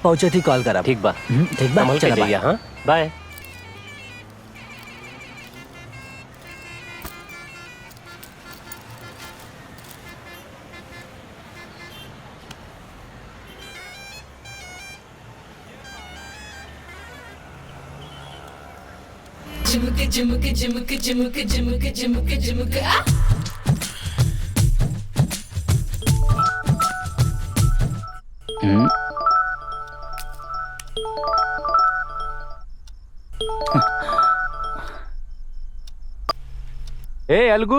पहुंचे थी कॉल करा। ठीक बा। ठीक बा, संभल के चला जाइए। हाँ बाय। झुमक झुमक झुमक झुमक झुमक झुमक झुमक आ ए अलगू,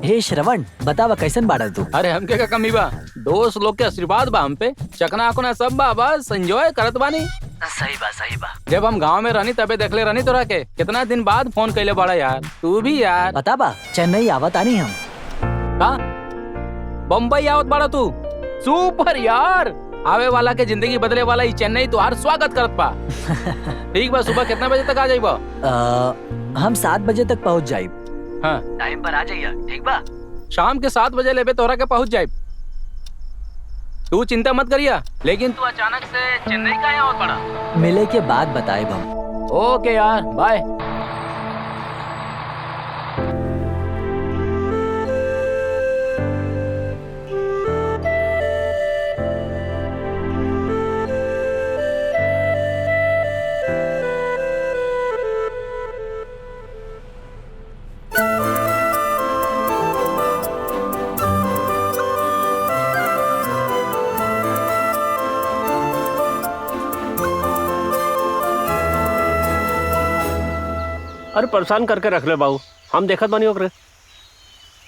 हे श्रवण, बतावा कैसन बाड़ा तू? अरे हमके का कमी बा, दोस्त लोग के आशीर्वाद बा हम पे, चकना आकुना सब बा, बस एंजॉय करत बानी। सही बा। जब हम गांव में रहनी तबे देखले रहनी तोरा के, कितना दिन बाद फोन कैले बड़ा यार। तू भी यार। पता बा चेन्नई आवत आनी हम। का बम्बई आवत बड़ा तू? सुपर यार, आवे वाला के जिंदगी बदले वाला ही चेन्नई तुहार स्वागत करत बा। ठीक बा, सुबह कितना बजे तक आ जाइबा? हम 7 बजे तक पहुंच जाइब। हाँ टाइम पर आ जाइए, ठीक बा? शाम के 7 बजे लेबे तोरा के पहुंच जाइब। तू चिंता मत करिया, लेकिन तू अचानक से चेन्नई का आवत बड़ा? मिले के बाद बताएब हम। ओके यार, बाय। अरे परेशान करके रख ले बाबू, हम देखत बानी ओकरे।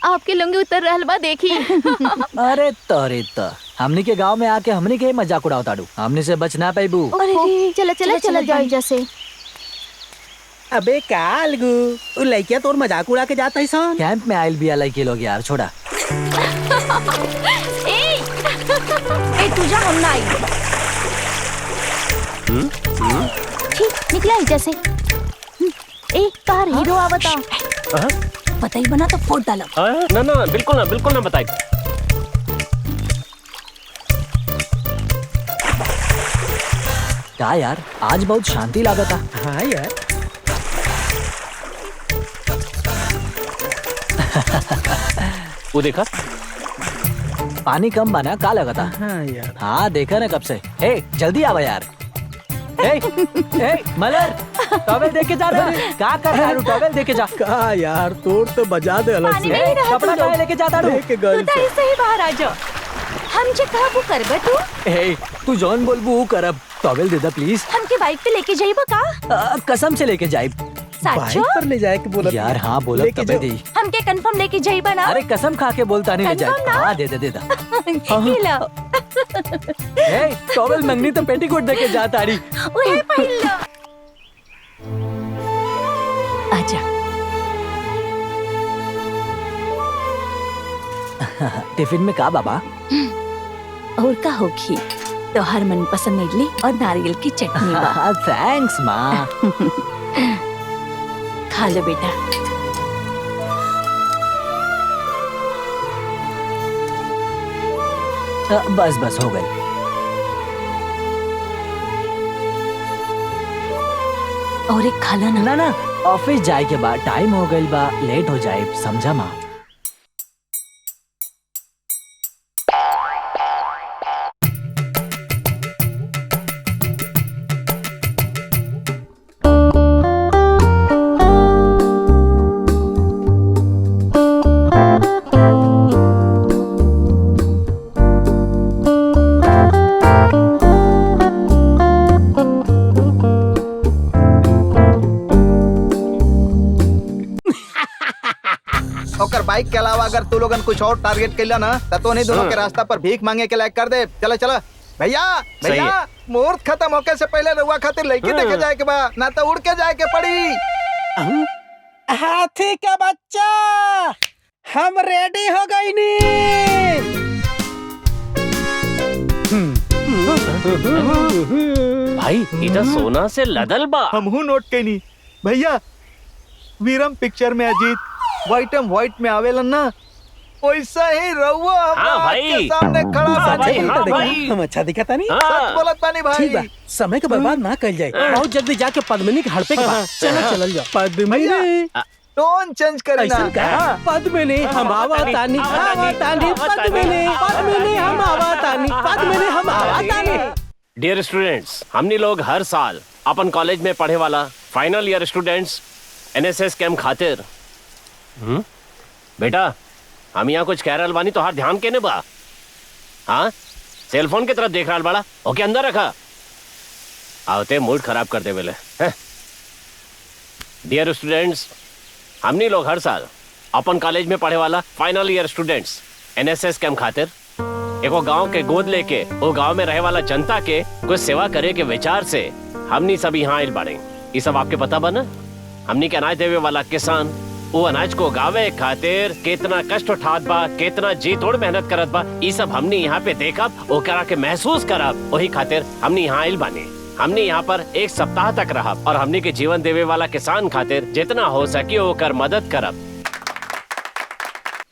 आपके लुंगी उतर रहल बा, देखी। अरे तोरे त हमनी के गांव में आके हमनी के मजाक उड़ावताड़ू, हमनी से बच ना पाइबू। अरे चला जाओ जैसे। अबे का अलगू, उ लइकिया तोर मजाक उड़ा के जाता है सन। कैंप में आइल बिया लइके लोग यार, छोड़ा। ए तुझा हम ना आई। ठीक निकला है जैसे। ए तार हीरो आवता। बताई बना तो फोड़ डालो। ना बिल्कुल ना बताई। क्या यार, आज बहुत शांति लागता। हाँ यार। वो देखा, पानी कम बना, का लगता? हाँ यार। हाँ देखा ना कब से। ए जल्दी आवा यार। ए मलर, टॉवेल दे के जा रहा है। का कर रहा है? टॉवेल दे के जा। का यार, तोर तो बजा दे अलग पानी से। नहीं रहा कपड़ा काहे लेके जाता रू? लेके गल तू ऐसे ही बाहर आ जाओ। हम जे कहा वो करबे तू। ए तू जॉन बोलबू वो करब। Towel De De please. हमके बाइक पे लेके जाइबो का? कसम से लेके जाइब। बाइक साचो? पर ले जाए के बोला यार हाँ बोला लेके तबे जाओ। दी। हमके कंफर्म लेके जाइबा ना? अरे कसम खा के बोलता नहीं ले जाए। Confirm ना? हाँ दे दे। ये लो। ए टॉवेल मंगनी तो पेटीकोट दे के जा ताड़ी। ओए पहन लो। आजा। टिफिन में का बाबा? और का होगी? तो हर मन पसंद इडली और नारियल की चटनी बा। थैंक्स माँ। खा लो बेटा। बस हो गई। और एक खाला ना। ना ऑफिस जाए के बाद टाइम हो गई बा, लेट हो जाए, समझा माँ? बाइक के अलावा अगर तू लोगन कुछ और टारगेट कैला ना तो नहीं दोनों के रास्ता पर भीख मांगे के लायक कर दे। चला भैया मुहूर्त खत्म होके से पहले रउआ खातिर लड़की देखे जाए के बा, ना तो उड़ के जाए के पड़ी। हाथी का बच्चा, हम रेडी हो गई नी। भाई इधर सोना से लदल बा। हमहू नोट कैनी भैया, वीरम पिक्चर में अजीत व्हाइट में आवेलन ना, वैसा ही रहुआ हाँ भाई। के सामने खड़ा हाँ बानी। भाई, हाँ भाई। हम अच्छा दिखाता नहीं सच बोलत बानी ठीक बा भाई। समय का बर्बाद ना कर जाए बहुत जल्दी जाके पद्मिनी के हड़पे के बाद चल जाओ पद्मिनी टोन चेंज करी ना। ऐसा का पद्मिनी हम आवतानी आवतानी पद्मिनी पद्मिनी हम आवतानी पद्मिनी हम आवतानी। डियर स्टूडेंट्स, हमनी लोग हर साल अपन कॉलेज में पढ़े वाला final year students NSS cap खातिर बेटा हम यहाँ कुछ कह रहल बानी तो हाथ ध्यान केने बा। हाँ सेलफोन की तरफ देख रहल बड़ा ओके अंदर रखा आवते मूड खराब कर दे बेले। डियर स्टूडेंट्स, हमनी लोग हर साल अपन कॉलेज में पढ़े वाला final year students NSS cap खातिर एगो गांव के गोद लेके वो गांव में रहे वाला जनता के कुछ सेवा करे के विचार से हमनी सब यहाँ आइल बाड़े। ये सब आपके पता बा ना? हमनी के अनाज देवे वाला किसान वो अनाज को गावे खातिर कितना कष्ट उठात बा, कितना जी तोड़ मेहनत करत बा, ये सब हमनी यहाँ पे देखब वो करा के महसूस करब। वही खातिर हमनी यहाँ आइल बानी। हमने यहाँ पर एक सप्ताह तक रहा और हमने के जीवन देवे वाला किसान खातिर जितना हो सके वो कर मदद करब।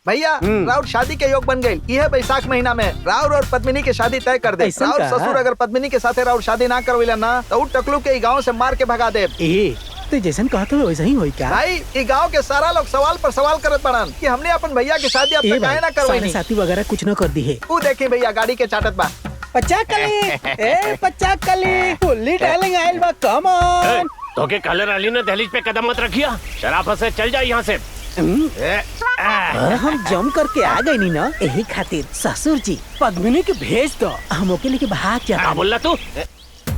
भैया राउर शादी के योग बन गई। यह बैसाख महीना में राउर और पद्मिनी के शादी तय कर दे। ऐसा राउर का? ससुर अगर पद्मिनी के साथे राउर शादी ना करवेला ना तो उ टकलू के गांव से मार के भगा दे। तो जैसन कहा तो वैसा ही होई क्या भाई ये गांव के सारा लोग सवाल पर सवाल करत पड़न कि हमने अपन भैया की शादी अब तक काहे ना करवाई। साथी वगैरह कुछ न कर दी है तू देखी भैया गाड़ी के चाटत बा। पचाकली फुल्ली डालिंग आइल बा कम ऑन। तो के कलर अली ने दहलीज पे कदम मत रखिया, शराफत से चल जा यहाँ से। हम जम करके आ गए नी ना यही खातिर ससुर जी पद्मिनी के भेज दो हम ओके लेके भाग क्या जाता। बोल तू?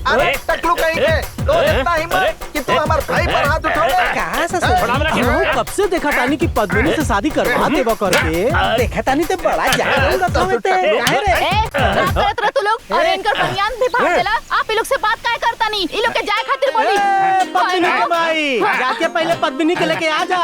अरे टकलू कहीं के तो इतना हिम्मत कि तू हमारे भाई पर हाथ उठाओ। कहाँ ससुर हम कब से देखा तानी कि पद्मिनी से शादी करवा देवा करके देखा तानी ते बड़ा जागरूक रखा में ते काहे रे क्या करत रह तू लोग? अरे इनकर बनियान भी फाड़ देला। आप ये लोग से बात काहे करता नहीं? ये लोग के जाए खातिर बोली। पद्मिनी के भाई जाके पहले पद्मिनी के लेके आ जा।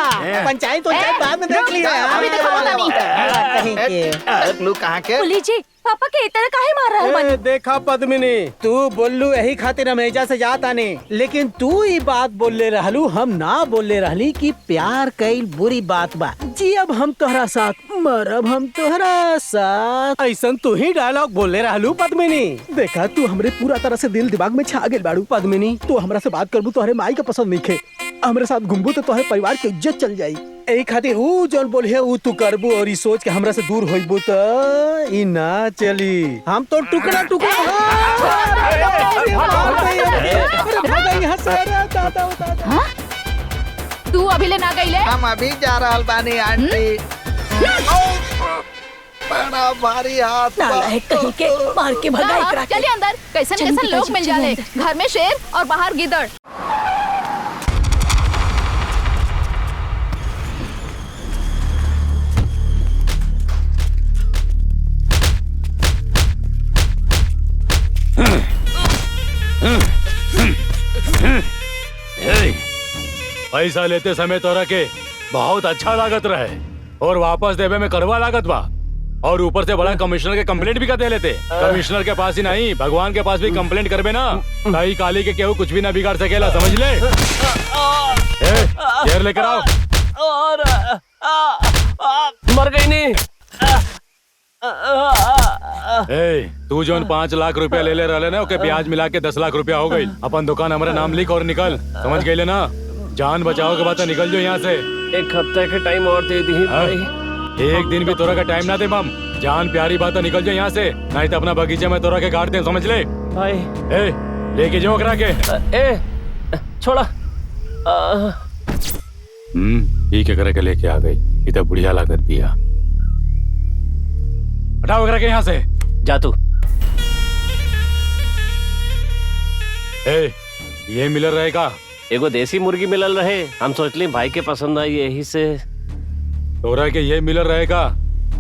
पंचायत बाद में देख लिया। अभी दिखाओ तानी। कहीं के टकलू कहाँ के? बोली जी पापा के इतना काहे मार रहा है मन? ए, देखा पद्मिनी तू बोलू यही खातिर हम एजा से जाता नहीं लेकिन तू ही बात बोले रहलू हम ना बोले रहली कि प्यार कईल बुरी बात बा। जी अब हम तोहरा साथ मरब हम तोहरा साथ ऐसन तू ही डायलॉग बोले रहलू पद्मिनी। देखा तू हमरे पूरा तरह से दिल दिमाग में छा गेल बाड़ू पद्मिनी। तू हमरा से बात करबू तोहरे माई का पसंद नहीं खे हमरे साथ घूमबू तो तोहरे परिवार की इज्जत चल जाई। यही खातिर ऊ जौन बोले है ऊ तू करबू और ई सोच के हमरा से दूर होइबू तो ई ना चली। हम तो टुकड़ा टुकड़ा हाँ? तू अभी ले ना गईले? हम अभी जा रहल बानी आंटी। बड़ा भारी हाथ बा। नालायक कहीं के मार के भगा एकरा के। चलिए अंदर। कैसन कैसन लोग मिल जाले। घर में शेर और बाहर गिदड़। पैसा लेते समय तोरा के बहुत अच्छा लागत रहे और वापस देवे में कड़वा लागत बा और ऊपर से बड़ा कमिश्नर के कंप्लेंट भी कर दे लेते। कमिश्नर के पास ही नहीं भगवान के पास भी कंप्लेंट करबे ना कहीं काली के केहू कुछ भी ना बिगाड़ सकेला समझ ले। चेयर लेकर आओ। और मर गई नहीं। तू जोन 5 लाख रुपया ले ले रहे ना ओके ब्याज मिला के 10 लाख रुपया हो गई। अपन दुकान हमारा नाम लिख और निकल समझ गई ना। जान बचाओ के बाद निकल जो यहाँ से। एक हफ्ते के टाइम और दे दी भाई। एक दिन भी तोरा का टाइम ना दे बम। जान प्यारी बात निकल जाए यहाँ से नहीं तो अपना बगीचे में तोरा के काट दे समझ ले। भाई लेके जाओ करा के। छोड़ा। ठीक है करके लेके आ गई। इतना बुढ़िया लागत भी है। हटाओ करा के यहाँ से। जा तू। ये मिलर रहेगा। एगो देसी मुर्गी मिलल रहे हम सोचली भाई के पसंद आई यही से। तोरा के ये मिलर रहेगा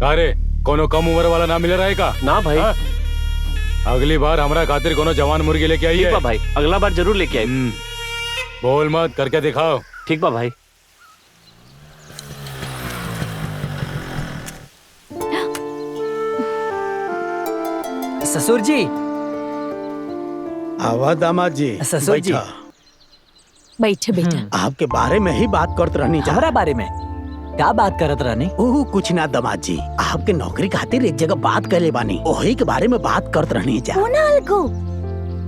अरे कोनो कम उम्र वाला ना मिलर रहेगा ना भाई। अगली बार हमारा खातिर कोनो जवान मुर्गी लेके आई है भाई। अगला बार जरूर लेके आई। बोल मत करके दिखाओ। ठीक बा भाई। ससुर जी। आवा दामाद जी। ससुर जी। बैठे बेटा। आपके बारे में ही बात करते रहनी हमारा बारे में क्या बात करत रहनी? ओह कुछ ना दामाद जी, आपके नौकरी खातिर एक जगह बात कर ले बानी, वही के बारे में बात करत रहनी जा। ओ ना अलगू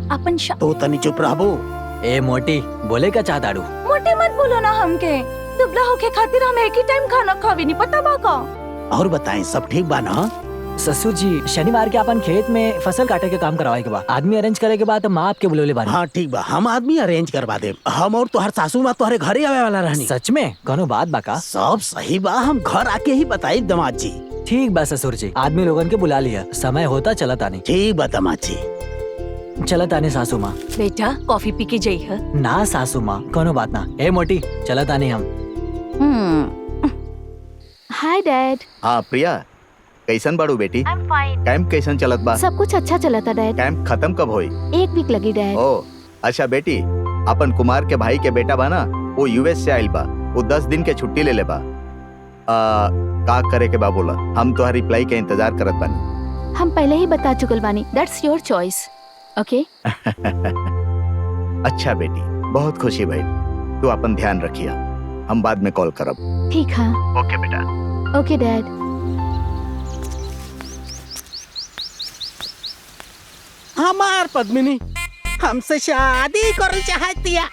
अपन तो तनी चुप रहबो। ए मोटी, बोले का चाहताड़ू? मोटे मत बोलो ना हमके, दुबला होके खातिर हम एक ही टाइम खाना खावी नहीं पता बा का। और बताएं सब ठीक बा ना? ससुर जी, शनिवार के अपन खेत में फसल काटे के काम करवाए के बाद आदमी अरेंज करे के बाद माँ आपके बुलौले बानी। हाँ ठीक बा, हम आदमी अरेंज करवा दे। हम और तुहार सासू माँ तुम्हारे घरे आवे वाला रहनी। सच में? कोनो बात बा का? सब सही बा, हम घर आके ही बताई दामाद जी। ठीक बा ससुर जी, आदमी लोगन के बुला लिया, समय होता चला तानी। ठीक बा दामाद जी। चला तानी सासू माँ। बेटा कॉफी पी के जाई है। ना सासू माँ, कोनो बात ना। ए मोटी, चला तानी हम। Hi dad. हाँ प्रिया, कैसन बाड़ू बेटी? I am fine. कैंप कैसन चलत बा? सब कुछ अच्छा चला था डैड। कैंप खत्म कब होई? 1 वीक लगी डैड। ओ अच्छा बेटी, अपन कुमार के भाई के बेटा बा ना, वो यूएस से आइल बा, वो 10 दिन के छुट्टी ले बा। का करे के बा बोला, हम तो रिप्लाई के इंतजार करत बानी। हम पहले ही बता चुकल बानी, दैट्स योर चॉइस। ओके अच्छा बेटी, बहुत खुशी भाई। तू अपन ध्यान रखिया, हम बाद में कॉल करब। ठीक है। ओके बेटा। ओके डैड। हमार पद्मिनी हमसे शादी करल चाहतिया,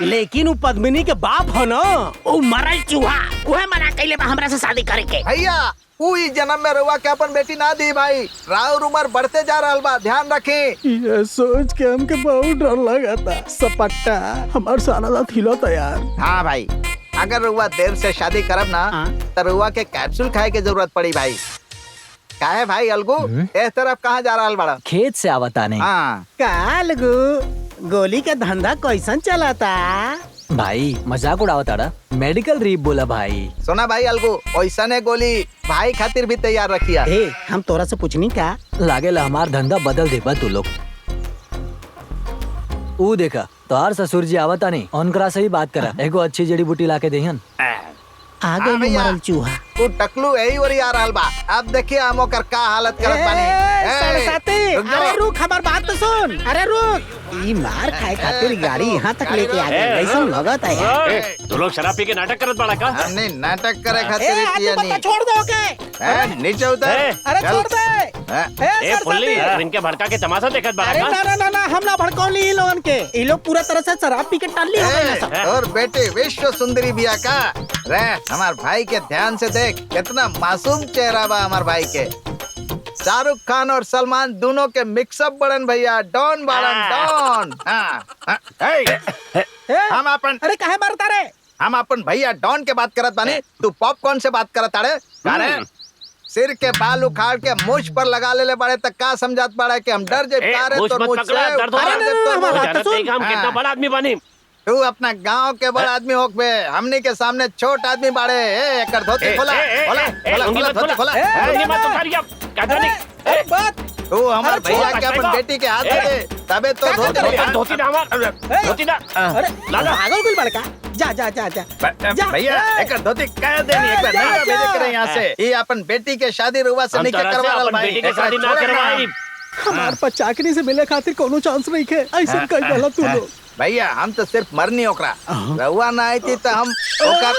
लेकिन वो पद्मिनी के बाप हो ना, वो मरल चूहा, वह मना कैले बा हमरा से शादी करे के। भैया पूरी जन्म में रुआ के अपन बेटी ना दी भाई, राउर उम्र बढ़ते जा रहा बा, ध्यान रखी। ये सोच के हमके बहुत डर लगा था, सपट्टा हमार सारा रात हिला था यार। हाँ भाई, अगर रुआ देर से शादी करब ना तो रुआ के कैप्सूल खाए की जरूरत पड़ी भाई। का है भाई अलगू, इस तरफ कहाँ जा रहा बड़ा? खेत से आवता नहीं। हाँ का लगू, गोली का धंधा कैसन चलाता? भाई मजाक उड़ावताड़ा, मेडिकल रीप बोला भाई। सुना भाई अलगू, वैसा ने गोली भाई खातिर भी तैयार रखिया। ए, हम तोरा से पूछनी का? लागेला हमार धंधा बदल देबा तू लोग। ऊ देखा, तोहार ससुर जी आवता नहीं, उनकरा से ही बात करा, एगो अच्छी जड़ी बूटी लाके देहन। आ गई भैया। मरल चूहा। तू टकलू यही ओरी आ रहा बा, अब देखिए हम ओकर का हालत करत बानी। रुक जाओ। अरे रुक, हमार बात तो सुन। अरे रुक, ई मार खाए खातिर गाड़ी यहाँ तक लेके आ गई, कैसन लगत है यार। तू लोग शराब पी के नाटक करत बड़ा का? हमने नाटक करे ए, खातिर आज किया तू नहीं। बता छोड़ दो के। नीचे उतर। अरे चल। छोड़ दे। ए फुल्ली, तू इनके भड़का के तमाशा देखत बड़ा अरे का? ना ना ना ना, हम ना भड़कौली ई लोगन के, ई लोग पूरा तरह से शराब पी के टाली हो गए सब। और बेटे विश्व सुंदरी बिया का रे, हमार भाई के ध्यान से देख, कितना मासूम चेहरा बा हमार भाई के। शाहरुख खान और सलमान दोनों के मिक्सअप बड़न भैया, डॉन बाड़न डॉन। हम अपन अरे काहे मारता रे? हम अपन भैया डॉन के बात करत बानी, तू पॉपकॉर्न से बात करत ताड़े? अरे सिर के बाल उखाड़ के मुझ पर लगा ले बड़े तक का समझात बड़ा कि हम डर जाए तारे मुझ तो मत मुझ पकड़ा, से दर्द हो उखाड़ रहा है। देब तो हमारा मुझ। बात जानत नहीं कि हम कितना बड़ा आदमी बनी। तू अपना गांव के बड़ा आदमी होक बे, हमनी के सामने छोट आदमी बाड़े। ए एकर धोती खोला खोला खोला खोला धोती खोला। अरे बात तू हमार भैया के अपन बेटी के हाथ दे दे, तबे तो धोती ना हमार, धोती ना। अरे लाला। पागल कुल बड़का, जा जा जा जा जा। भैया एकर धोती कह देनी, एक बार जा, ना भेजे जा। करे यहाँ से। ये अपन बेटी के शादी रुआ से हम नहीं तरह से करवा अपन भाई, बेटी के शादी ना करवाई। हमार पर चाकरी से मिले खातिर कोनो चांस नहीं है, ऐसे कई गलत तू लोग। भैया हम तो सिर्फ मरनी ओकरा, रहुआ ना आई थी तो हम ओकर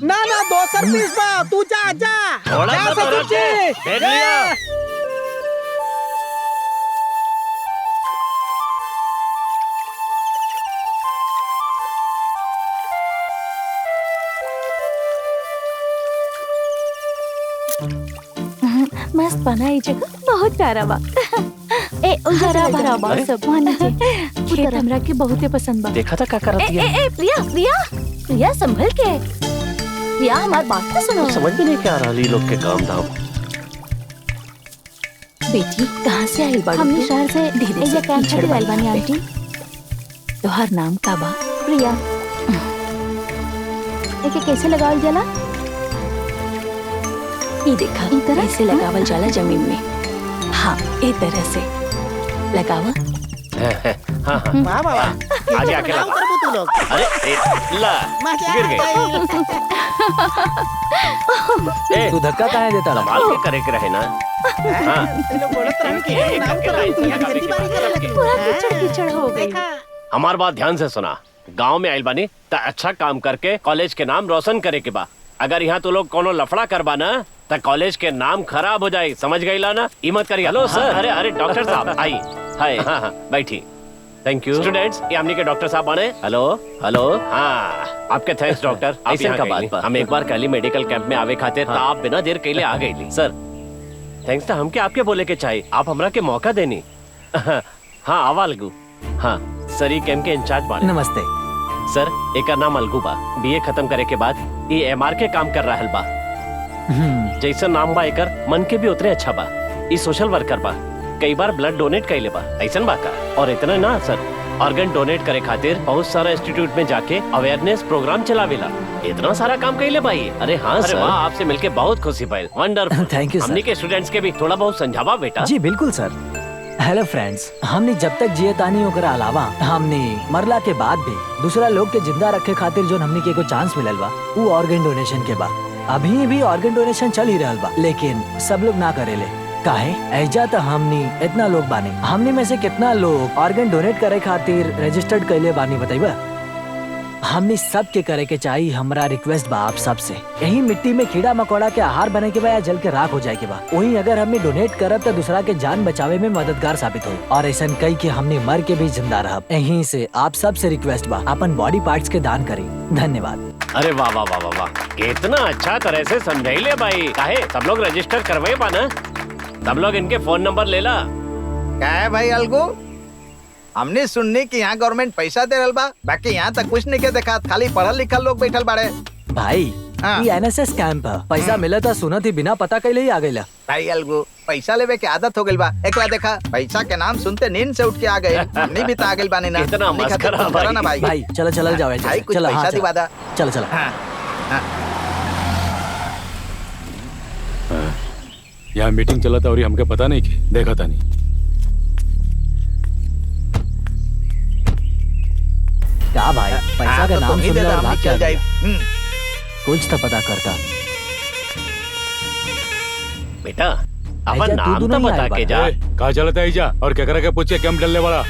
ना ना दोसर पीस बा, तू जा जा थोड़ा जा सा ससुर तो जी। देख लिया। मस्त बना ये जगह, बहुत प्यारा बा। ए उजरा भरा बा सब मान लीजिए, खेत हमरा के बहुते पसंद बा। देखा था क्या कर ए ए ए प्रिया प्रिया प्रिया संभल के, प्रिया हमार बात तो सुनो। समझ में नहीं क्या रहा ली लोग के काम धाम। बेटी कहाँ से आइल बाड़ी? हमनी शहर से धीरे से काम छोड़ आइल बानी आंटी। तोहर नाम का बा? प्रिया। एके कैसे लगावल जाला? ये देखा, ई तरह से लगावल जाला जमीन में। हाँ, ए तरह से लगावा। हाँ हाँ, वाह वाह वाह, आगे आके लगा। करबो तू लोग। अरे ला, गिर गए। ए, तू धक्का काहे देता रहा? कमाल के करे के रहे ना। हाँ, पूरा कीचड़ कीचड़ हो गई। हमार बात ध्यान से सुना। गांव में आइल बानी ता अच्छा काम करके कॉलेज के नाम रोशन करे के बा। अगर यहाँ तो लोग कोनो लफड़ा करबा ना तो कॉलेज के नाम खराब हो जाए, समझ गई ला ना? हिम्मत करिए। हेलो सर। अरे अरे डॉक्टर साहब आई। हाय। हाँ हाँ बैठी। Thank you. स्टूडेंट्स ये हमने के डॉक्टर साहब बने। Hello hello. हाँ आपके थैंक्स डॉक्टर। ऐसे का बात बा। हम एक बार कल मेडिकल कैंप में आवे खाते हाँ। आप बिना देर कैले आ गई सर। थैंक्स तो हमके आपके बोले के चाहिए, आप हमरा के मौका देनी। हाँ आवा अलगू। हाँ सर ये कैंप के इंचार्ज बाने। नमस्ते सर एक नाम अलगू बा, बीए खत्म करे के बाद ये एमआर के काम कर रहा बा। जैसा नाम बा एकर मन के भी उतने अच्छा बा। ये सोशल वर्कर बा, कई बार ब्लड डोनेट कैले बा। ऐसन बा का? और इतना ना सर, ऑर्गन डोनेट करे खातिर बहुत सारा इंस्टीट्यूट में जाके अवेयरनेस प्रोग्राम चलावेला। इतना सारा काम कैले भाई। अरे हाँ सर, आपसे मिलके बहुत खुशी पाई। वंडरफुल। थैंक यू सर। हमनी के स्टूडेंट्स के भी थोड़ा बहुत समझावा बेटा। जी बिल्कुल सर। हेलो फ्रेंड्स, हमने जब तक जिए तानी ओकरा अलावा हमने मरला के बाद भी दूसरा लोग के जिंदा रखे खातिर जो हमने के को चांस मिलल बा वो ऑर्गन डोनेशन के बा। अभी भी ऑर्गन डोनेशन चल ही रहल बा, लेकिन सब लोग ना करेले। काहे? ऐजा तो हमनी इतना लोग बानी, हमने में से कितना लोग ऑर्गन डोनेट करे खातिर रजिस्टर्ड कैले बानी बताइबा? हमने सब के करे के चाहिए। हमारा रिक्वेस्ट बा आप सब से, यही मिट्टी में कीड़ा मकोड़ा के आहार बने के बा या जल के राख हो जाए के बा। वही अगर हमने डोनेट करब तो दूसरा के जान बचावे में मददगार साबित हो। और ऐसा कई के हमने मर के भी जिंदा रहब। यहीं से आप सब से रिक्वेस्ट बा अपन बॉडी पार्ट्स के दान करी। धन्यवाद। अरे वाह वाह वाह वाह वाह, इतना अच्छा तरह से समझाइले भाई। काहे सब लोग रजिस्टर करवाए बा ना? सब लोग इनके फोन नंबर ले ला। क्या है भाई अलगू? हमने सुनने की यहाँ गवर्नमेंट पैसा दे रहा बा, बाकी यहाँ तक कुछ नहीं के देखा, खाली पढ़ल लिखल लोग बैठल बाड़े। भाई हाँ। ये एनएसएस कैंप है, पैसा मिला था सुनत ही बिना पता कैले ही आ गईला। भाई अलगू पैसा लेवे के आदत हो गइल बा। एकला देखा पैसा के नाम सुनते नींद से उठ के आ गए। हमने भी तो आ गइल बानी ना। कितना हमनी खातिर मस्करा कुछ करा ना भाई। भाई चलो चलो जाओ भाई कुछ चलो। पैसा हाँ दिवा दा। चलो चलो। हाँ, हाँ। यहाँ मीटिंग चला था और ये हमके पता नहीं कि देखा था नहीं। क्या भाई पैसा का तो नाम तुम ही सुन दे लो दा, और हमनी भाग चल क्या जाए। कुछ तो पता करता। बेटा ऐजा अपन तू नाम तो तो नहीं बता आए के बा। जा। कहा चलता है जा और क्या करा के पूछे कैंप डलने वाला।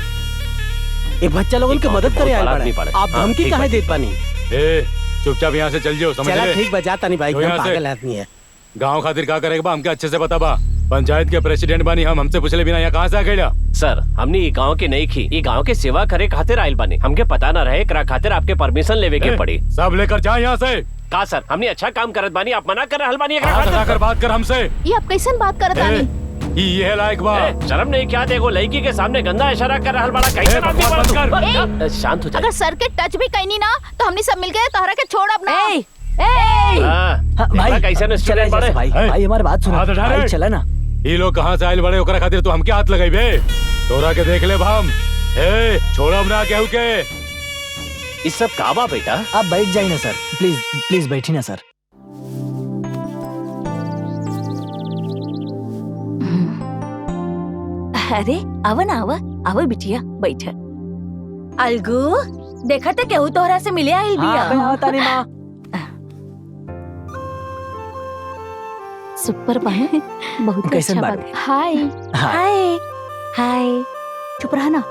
एक बच्चा लोगन के एक मदद करे बहुत आए बड़ा आदमी बड़े। पड़े। आप हाँ, धमकी ठीक काहे बा। देत पानी? ए चुपचाप यहाँ से चल जाओ, समझ चला ले। ठीक बजाता नहीं भाई, तो एकदम यहाँ से- पागल आदमी है। गांव खातिर का करेगा बा हमके अच्छे से पता बा। पंचायत के प्रेसिडेंट बानी हम, हमसे पूछले बिना यहाँ कहाँ से आ गया? सर हमने ये गांव की नहीं की, ये गांव के सेवा करे खातिर आइल बानी। हमके पता ना रहे करा खातिर आपके परमिशन लेवे के पड़ी। सब लेकर जा यहाँ से। का सर हमने अच्छा काम करत बानी, आप मना कर रहल बानी एकरा हाथ खातिर? हटाकर बात कर हमसे। ये आप कैसन बात करत आनी? ये है लायक बा। शर्म नहीं क्या? देखो लड़की के सामने गंदा इशारा कर रहल बड़ा। कैसे आदमी बकवास बड़ा बंद तू? शांत हो अगर जाए। सर के टच भी कैनी ना तो हमने सब मिलके तहरा के छोड़ अपना। हाँ, देखला कैसे न स्टूडेंट बड़े। भाई है? भाई हमारी बात सुनो हाथ हटा रे। भाई चला ना। ये लोग कहाँ से आयल बड़े ओकरा खातिर तो हमके हाथ लगाई बे। तोरा के देख ले भाम। ए छोड़ब ना केहू के। इस सब काबा बेटा। आप बैठ जाइए ना सर, प्लीज प्लीज बैठिए ना सर। अरे आवा ना आवा बिटिया बैठ। अलगू देखा तो केहू तोहरा से मिले आइल हाँ बिया। हाँ तानी माँ। सुपर बहन बहुत कैसन अच्छा बात? बात। हाय हाँ। हाय हाय चुप रहा ना।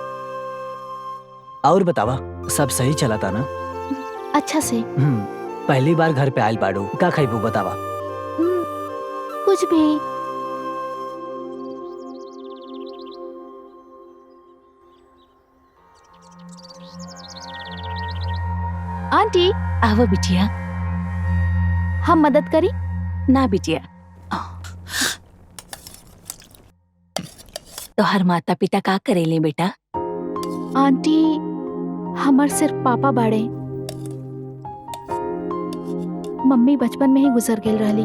और बतावा सब सही चला था ना? अच्छा से पहली बार घर पे आयल पाडू का खाइबू बतावा? कुछ भी। आंटी आवा बिटिया, हम मदद करी ना बिटिया। तोहर माता पिता का करेले बेटा? आंटी हमर सिर्फ पापा बाड़े, मम्मी बचपन में ही गुजर गेल रहली।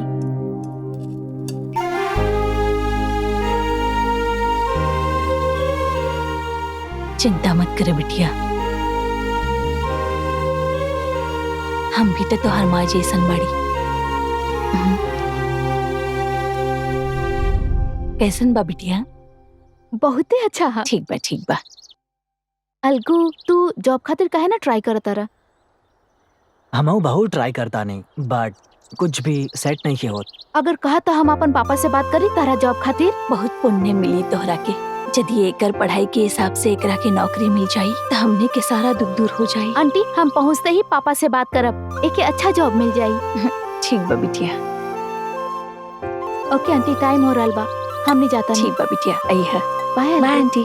चिंता मत करे बिटिया, हम भी तो तोहर माँ जैसन बाड़ी। कैसन बा बिटिया? बहुत ही अच्छा है। ठीक बा। अलगू तू जॉब खातिर काहे ना ट्राई करता रहा? हमहू बहुत ट्राई करता नहीं बट कुछ भी सेट नहीं किया होत। अगर कहा तो हम अपन पापा से बात करी तारा जॉब खातिर। बहुत पुण्य मिली तोहरा के, यदि एकर पढ़ाई के हिसाब से एकरा के नौकरी मिल जाई तो हमने के सारा दुख दूर हो जाई। आंटी हम पहुँचते ही पापा से बात करब, एके अच्छा जॉब मिल जाई। ठीक बा बिटिया। ओके आंटी टाइम हो रहल बा हमनी जाता ठीक बा बिटिया, आई है। Bye bye aunty.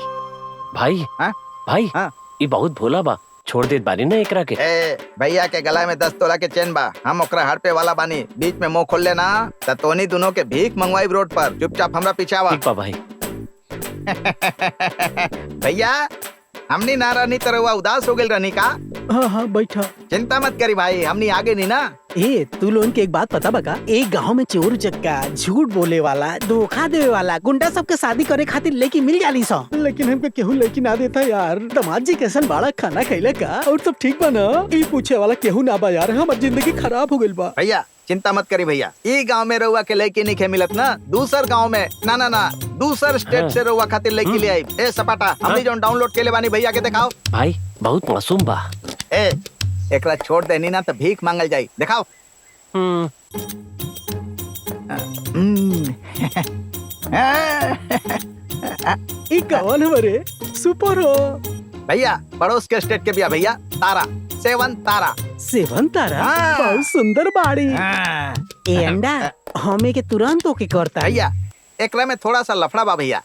भाई हाँ? भाई हाँ? ये बहुत भोला बा, छोड़ देत बानी ना एकरा के। ए भैया के गला में 10 तोला के चेन बा, हम ओकरा हड़पे वाला बानी। बीच में मुंह खोल लेना त तोनी दोनों के भीख मंगवाई रोड पर। चुपचाप हमरा पीछे आवा। ठीक बा भाई। भैया हमनी ना रहनी तरह उदास हो गई रहनी का? हाँ हाँ बैठा। चिंता मत करी भाई, हमनी आगे नहीं ना। ए तू लोगन के एक बात पता बका, एक गांव में चोर चक्का, झूठ बोले वाला, धोखा देवे वाला, गुंडा सबके शादी करे खातिर लड़की मिल जाली सो, लेकिन हमके केहू लड़की ना देता यार। दामाद जी कैसन बाड़ा, खाना खैले का और सब ठीक बा ना? ई पूछे वाला केहू ना बा यार, हमर जिंदगी खराब हो गइल बा। भैया चिंता मत करी भैया, ई गांव में रहुआ के लड़की नहीं मिलत ना, दूसर गांव में ना दूसर स्टेट से रहुआ खातिर लड़की ले आई। ए सपाटा, हमनी जो डाउनलोड के ले बानी भैया के दिखाओ। भाई बहुत मासूम बा। ए एकरा छोड़ देनी ना तो भीख मांगल जाई, दिखाओ। ई कौन हमारे सुपर हो भैया? पड़ोस के स्टेट के बिया भैया, तारा, सेवन तारा। सेवन तारा हाँ। बहुत सुंदर बाड़ी। हाँ। ए अंडा हमें के तुरंत ओके करता है। भैया एकरा में थोड़ा सा लफड़ा बा भैया।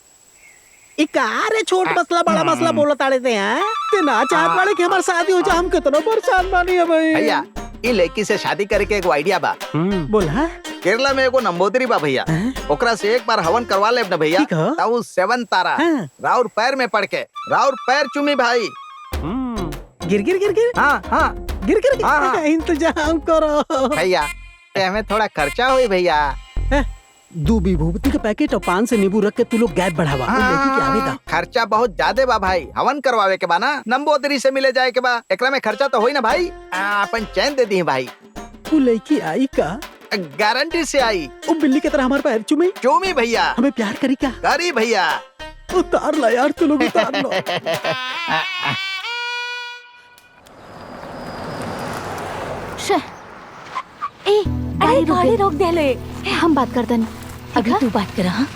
ई कार है, छोट मसला बड़ा मसला बोला ताड़े थे हैं? ते ना चाहत वाले कि हमार शादी हो जा, हम कितना परेशान बानी है भाई। भैया ई लड़की से शादी करे के एगो आइडिया बा। बोला केरला में एगो नंबोदरी बा भैया, ओकरा से एक बार हवन करवा ले ना भैया, ठीक है। ताऊ सेवन तारा हाँ। राउर पैर में पड़ के राउर पैर चुमी भाई। गिर गिर गिर गिर हाँ हाँ गिर गिर हाँ, हाँ। इंतजाम करो भैया, हमें थोड़ा खर्चा हुई भैया। दो विभूति का पैकेट और 5 से नींबू रख के तू लोग गैप बढ़ावा। वो लड़की के आवे दा। खर्चा बहुत ज्यादा बा भाई, हवन करवावे के बा ना, नंबोदरी से मिले जाए के बा, एकरा में खर्चा तो होई ना भाई। अपन चैन दे दी भाई। वो लड़की आई का? गारंटी से आई। वो बिल्ली की तरह हमारे पैर चूमे, चूमी भैया, हमें प्यार करी क्या? करी भैया। उतार ला यार, तू लोग उतार लो। ए अरे गाड़ी रोक दे ले। हम बात करते हैं। अभी तू बात कर। हाँ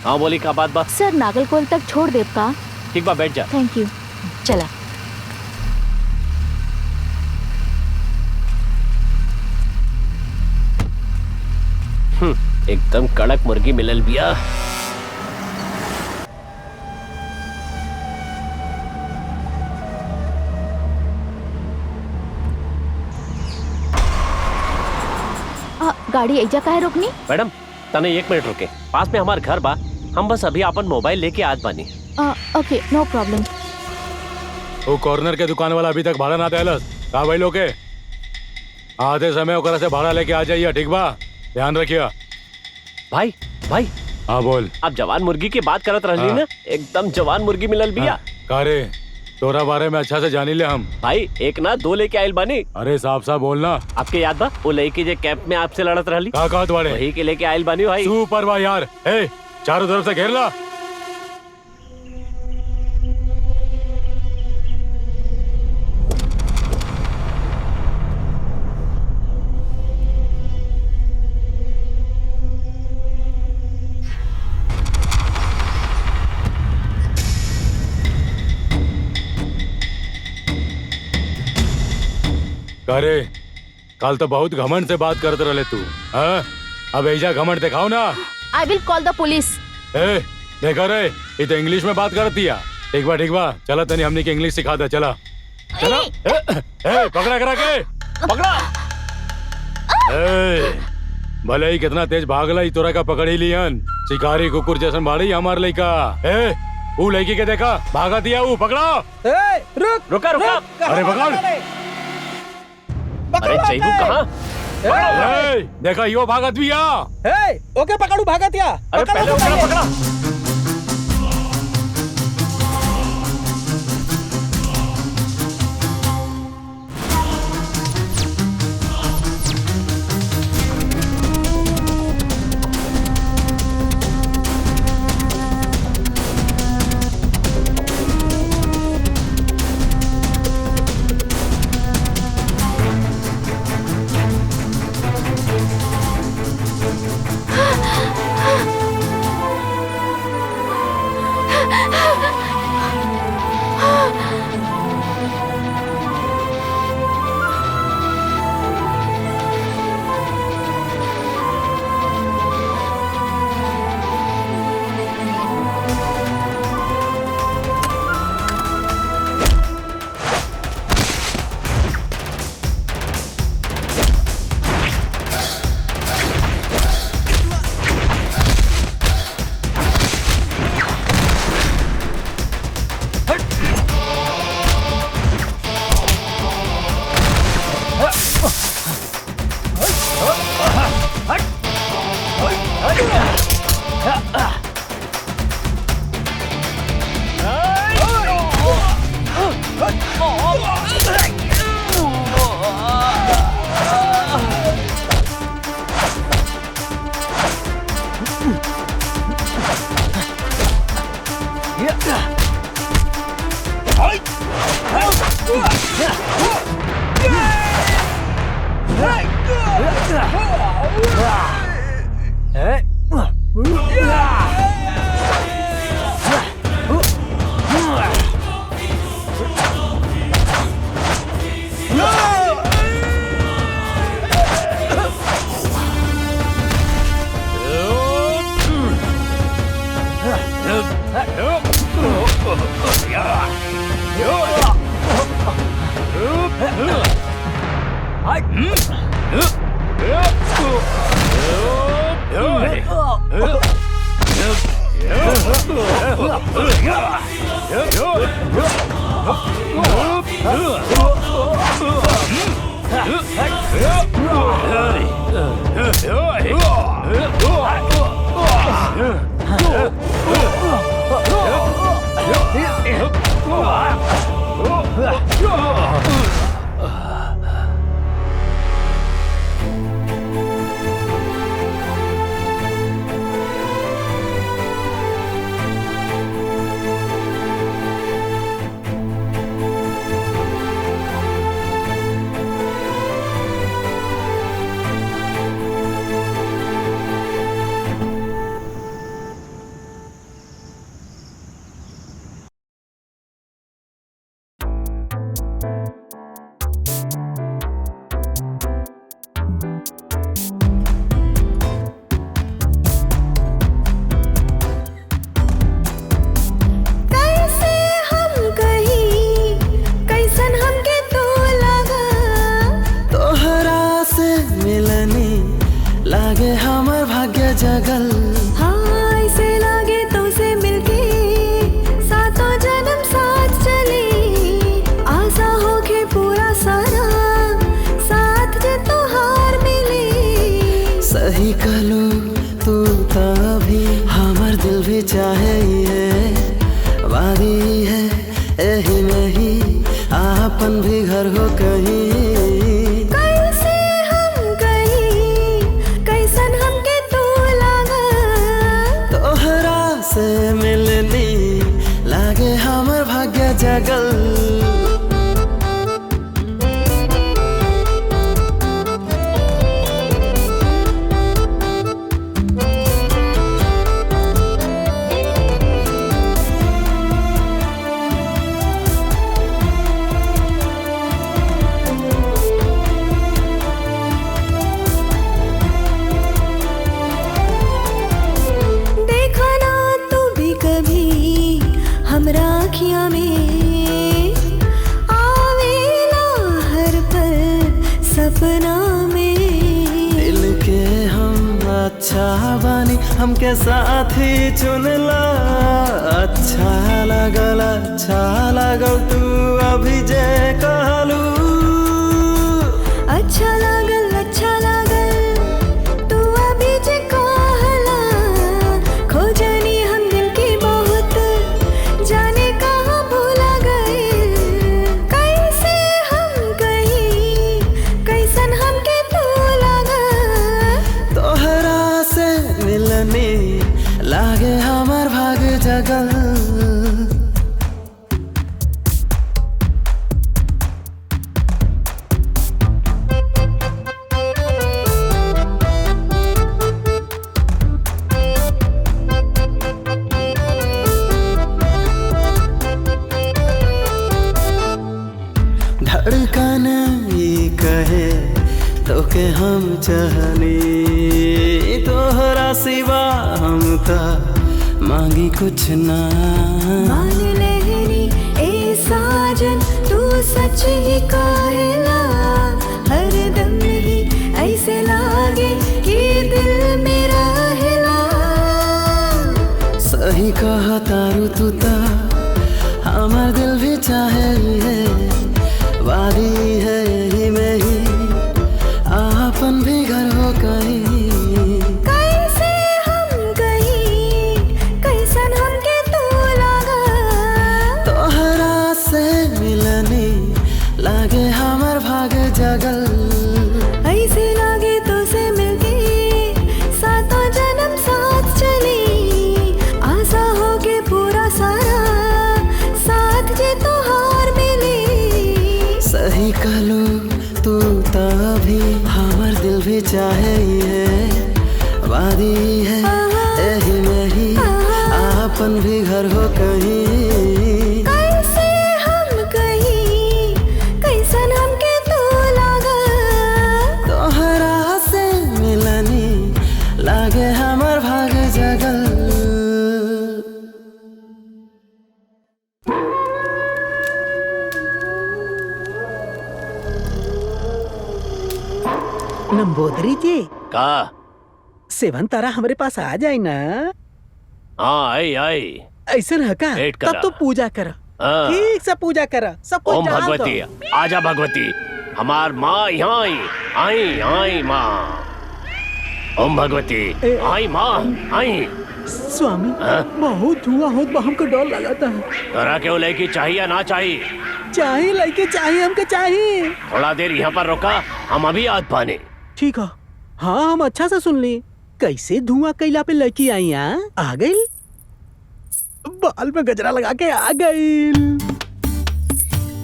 हाँ बोली का बात बा? सर नागलकोल तक छोड़ देव का? ठीक बा, बैठ जा। Thank you. चला। एकदम कड़क मुर्गी मिलल बिया। गाड़ी ऐजा काहे रोकनी? मैडम तने 1 मिनट रुके, पास में हमार घर बा, हम बस अभी अपन मोबाइल लेके आत बानी। ओके नो प्रॉब्लम। वो कॉर्नर के दुकान वाला अभी तक भाड़ा ना देलस का भाई लोग के? आधे समय ओकरा से भाड़ा लेके आ जाइए, ठीक बा? ध्यान रखिए। भाई भाई हाँ बोल। आप जवान मुर्गी की बात करत रहली ना, एकदम जवान मुर्गी मिलल बिया। कारे तोरा बारे में अच्छा से जानी ले हम। भाई 1 ना 2 लेके आयल बानी। अरे साफ साफ बोलना। आपके याद बा वो लड़की जे कैंप में आपसे लड़त रहली? का कहत बाड़े? वही के लेके आयल बानी भाई। सुपर बा यार। ए चारों तरफ से घेर ला। अरे कल तो बहुत घमंड से बात करते रहे तू। हाँ अब ऐसा घमंड दिखाओ ना। I will call the police. ए देखा रे, ये तो इंग्लिश में बात करती है। ठीक बा चला तनी हमने के इंग्लिश सिखा दे। चला चला। ए पकड़ा करा के पकड़ा। ए भले ही कितना तेज भागला, ही तोरा का पकड़ ही लियन। शिकारी कुकुर जैसन बाड़ी हमार लइका। ए वो लड़की के देखा भागा दिया, वो पकड़ा। रुक रुका रुका। अरे पकड़। अरे चैबू कहाँ? देखा यो भागत दिया। ओके पकड़ू भागत या। अरे पहले उकरा पकड़ा। जगल हाँ ऐसे लागे तो से मिलके सातों जन्म साथ चले आशा होके पूरा सारा साथ जे तो हार मिले सही कहलो तू तभी हमार दिल भी चाहे ये वादी है यही नहीं आपन भी घर हो कहीं से मिलनी लागे हमर भाग्य जगल राखियां में आवेला हर पल सपना में दिल के हम अच्छा बानी हमके साथी चुनला अच्छा लगल तू अभी जे कहलू अच्छा लागल तू अभी जे कहला खोजनी हम दिल की बहुत जाने कहाँ भूला गए कैसे हम गई कैसन हमके तू लगा तोहरा से मिलने लागे हमार भाग जगल धड़कन ये कहे तो के हम चाहनी तोहरा सिवा हम ता मांगी कुछ ना मान लेनी ए साजन तू सच ही कहेला हर दम ही ऐसे लागे कि दिल मेरा हिला सही कहा तारू तू ता हमार दिल भी चाहे वादी है यही में ही आपन भी घर हो कहीं कैसे हम गई कैसन हमके तू लगा तोहरा से मिलनी लागे हमार भाग जगल ऐसे लागे तो से मिलके सातों जन्म साथ चली आशा होके पूरा सारा साथ जे तो हार मिले सही कहलो तू तभी हमार दिल भी चाहे ये वादी है यही में ही आपन भी घर हो कहीं कैसे हम कहीं कैसन हमके तू लगा तोहरा से मिलनी लागे हमार भाग जगल नंबोदरी जी का? सेवन तारा हमारे पास आ जाए ना। हाँ आई आई। ऐसे रह का वेट करा। तब तो पूजा करा। हाँ। ठीक से पूजा करा, सब कुछ ओम डाल दो। भगवती, आजा भगवती, हमार माँ यहाँ आई। आई आई माँ। ओम भगवती, आई माँ आई। स्वामी हाँ? बहुत धुआं होत बा, हमको डर लगता है। तोरा के लड़की चाहिए या ना चाहिए? चाहिए लड़के चाहिए, हमके चाहिए। थोड़ा देर यहाँ पर रुका, हम अभी आद पाने। ठीक है। हाँ हम अच्छा से सुन ली। कैसे धुआं कैला पे लड़की आई? आ गई, बाल में गजरा लगा के आ गई।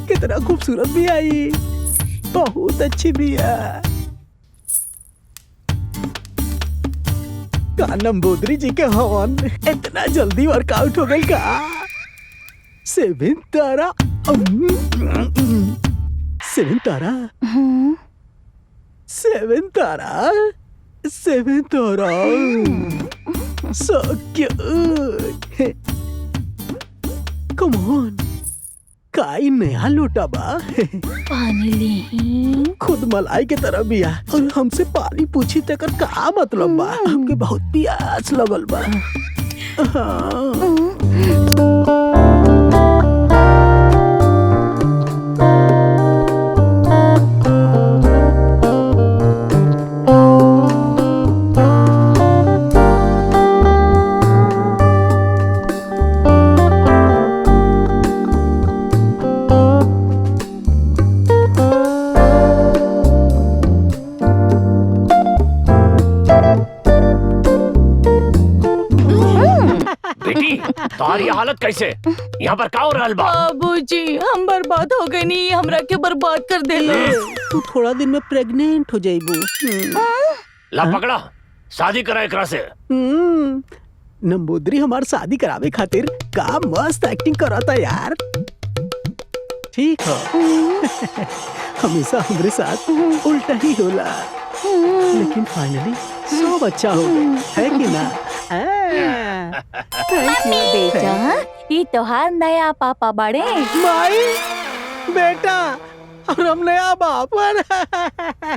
कितना खूबसूरत भी आई, बहुत अच्छी भी है। का नंबोदरी जी के हवन इतना जल्दी वर्कआउट हो गई का? सेवन तारा, सेवन तारा, सेवन तारा, सेवन तारा, so cute. Come on, काई नया लोटा बा। पानी ली। खुद मलाई के तरह बिया और हमसे पानी पूछी तकर का मतलब बा? हमके बहुत प्यास लगल बा। हाँ। बेटी, तुम्हारी हालत कैसे? यहाँ पर का हो रहल बा? बाबूजी हम बर्बाद हो गए, नहीं हमरा के बर्बाद कर देला। तू थोड़ा दिन में प्रेग्नेंट हो जाइबू। ला पकड़ा, शादी करा एकरा से। नंबोदरी हमार शादी करावे खातिर का मस्त एक्टिंग कराता यार। ठीक है। हमेशा हमारे साथ उल्टा ही होला, लेकिन फाइनली सब अच्छा हो गया है कि ना? थैंक यू बेटा, ये त्योहार नया पापा बड़े। माई बेटा और हम नया बाप।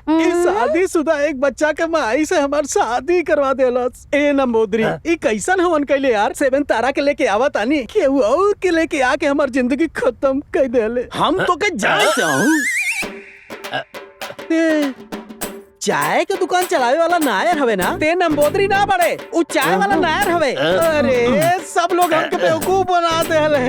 इस शादीशुदा एक बच्चा के माई से हमार शादी करवा देलस। ए नंबोदरी, ई कैसन हवन कैले यार? सेवन तारा के लेके आवत आनी के और के लेके आके हमार जिंदगी खत्म कर देले। हम तो के जान चाहूं। चाय के दुकान चलावे वाला नायर हवे ना? ते नंबोदरी ना बड़े, उ चाय वाला नायर हवे। अरे सब लोग हमके बेवकूफ बना देले।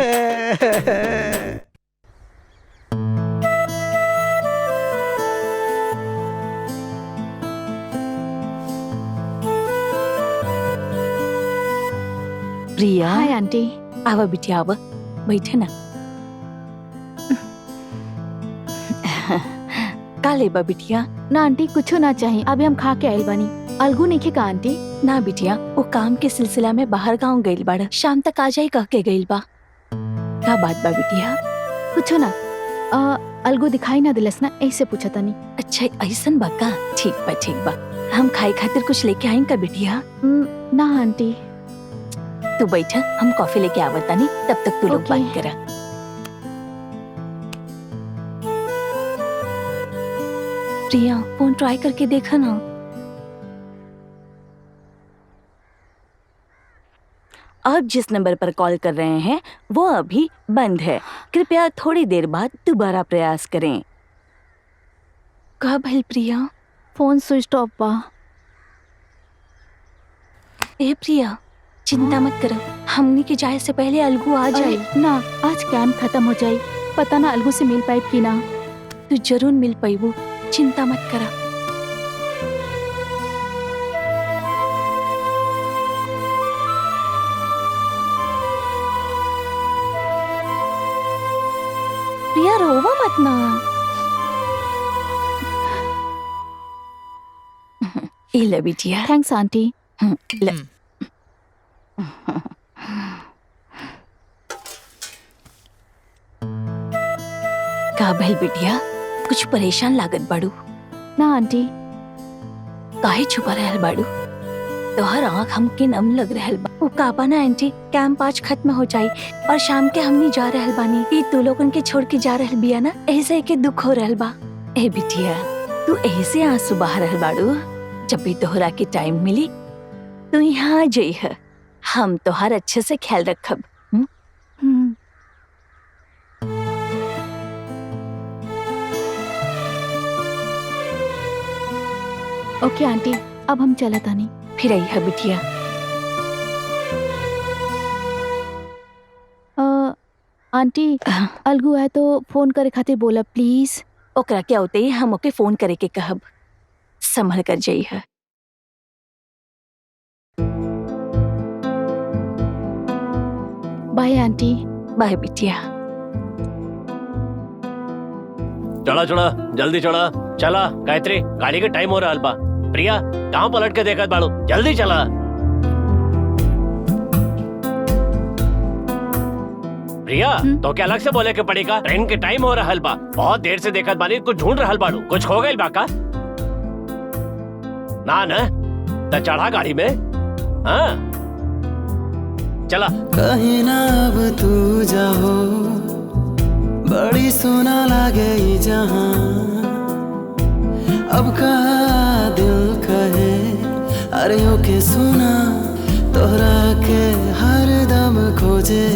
Priya, hi aunty. आवा बिटिया आवा, बैठे ना। का लेबा बिटिया? ना आंटी कुछ ना चाहिए, अभी हम खा के आइल बानी। अलगू नहीं का आंटी? ना बिटिया, वो काम के सिलसिला में बाहर गांव गइल बाड़ा, शाम तक आ जाई कह के गइल बा। का बात बा बिटिया? कुछ ना, अलगू दिखाई ना दिलस ना, ऐसे पूछा तनी। अच्छा ऐसन बा का? ठीक बा ठीक बा। हम खाई खातिर कुछ लेके आइन का बिटिया? ना आंटी। तू बैठा, हम कॉफी लेके आवत तानी, तब तक तू लोग ओके। बात करा। प्रिया, फोन ट्राई करके देखा ना। आप जिस नंबर पर कॉल कर रहे हैं वो अभी बंद है, कृपया थोड़ी देर बाद दोबारा प्रयास करें। का भइल प्रिया? फोन स्विच ऑफ बा। ए प्रिया, चिंता मत करो, हमनी के जाए से पहले अलगू आ जाए। अरे ना, आज कैंप खत्म हो जाए, पता ना अलगू से मिल पाए कि ना। तू जरूर मिल पाईबू, चिंता मत करा। प्रिया रोवा मत ना। ये ले बिटिया। Thanks aunty. ले। का भइल बिटिया, कुछ परेशान लागत बाड़ू? ना आंटी। काहे छुपा रहल बाड़ू? तोहर आँख हमके नम लग रहल बा। वो का बा ना आंटी, कैंप आज खत्म हो जाई और शाम के हमनी जा रहल बानी। ई तू लोगन के छोड़ के जा रहल बिया ना, ऐसे के दुख हो रहल बा। ए बिटिया, तू ऐसे आंसू बहा रहल बाड़ू। जब भी तोहरा के टाइम मिली तू यहाँ आ जाइह, हम तोहार अच्छे से ख्याल रखब। ओके आंटी, अब हम चला तानी। फिर आइह बिटिया। आंटी अलगू है तो फोन करे खातिर बोला प्लीज। ओकरा के होते ही हम ओके फोन करे के कहब। संभल कर जाइह। By aunty. बाय बिटिया। चला चला जल्दी चला। चला गायत्री, गाड़ी के टाइम हो रहा अल्पा। प्रिया कहाँ पलट के देखत बाड़ू, जल्दी चला। प्रिया तो क्या अलग से बोले के पड़ेगा, ट्रेन के टाइम हो रहा हलबा। बहुत देर से देखत बानी, कुछ ढूंढ रहल बाड़ू, कुछ हो गइल बा का? ना तो चढ़ा गाड़ी में। हाँ चला। कहीं ना अब तू जाओ, बड़ी सोना लागे जहां। अब कहा दिल कहे, अरे ओके सुना, तोहरा के हर दम खोजे।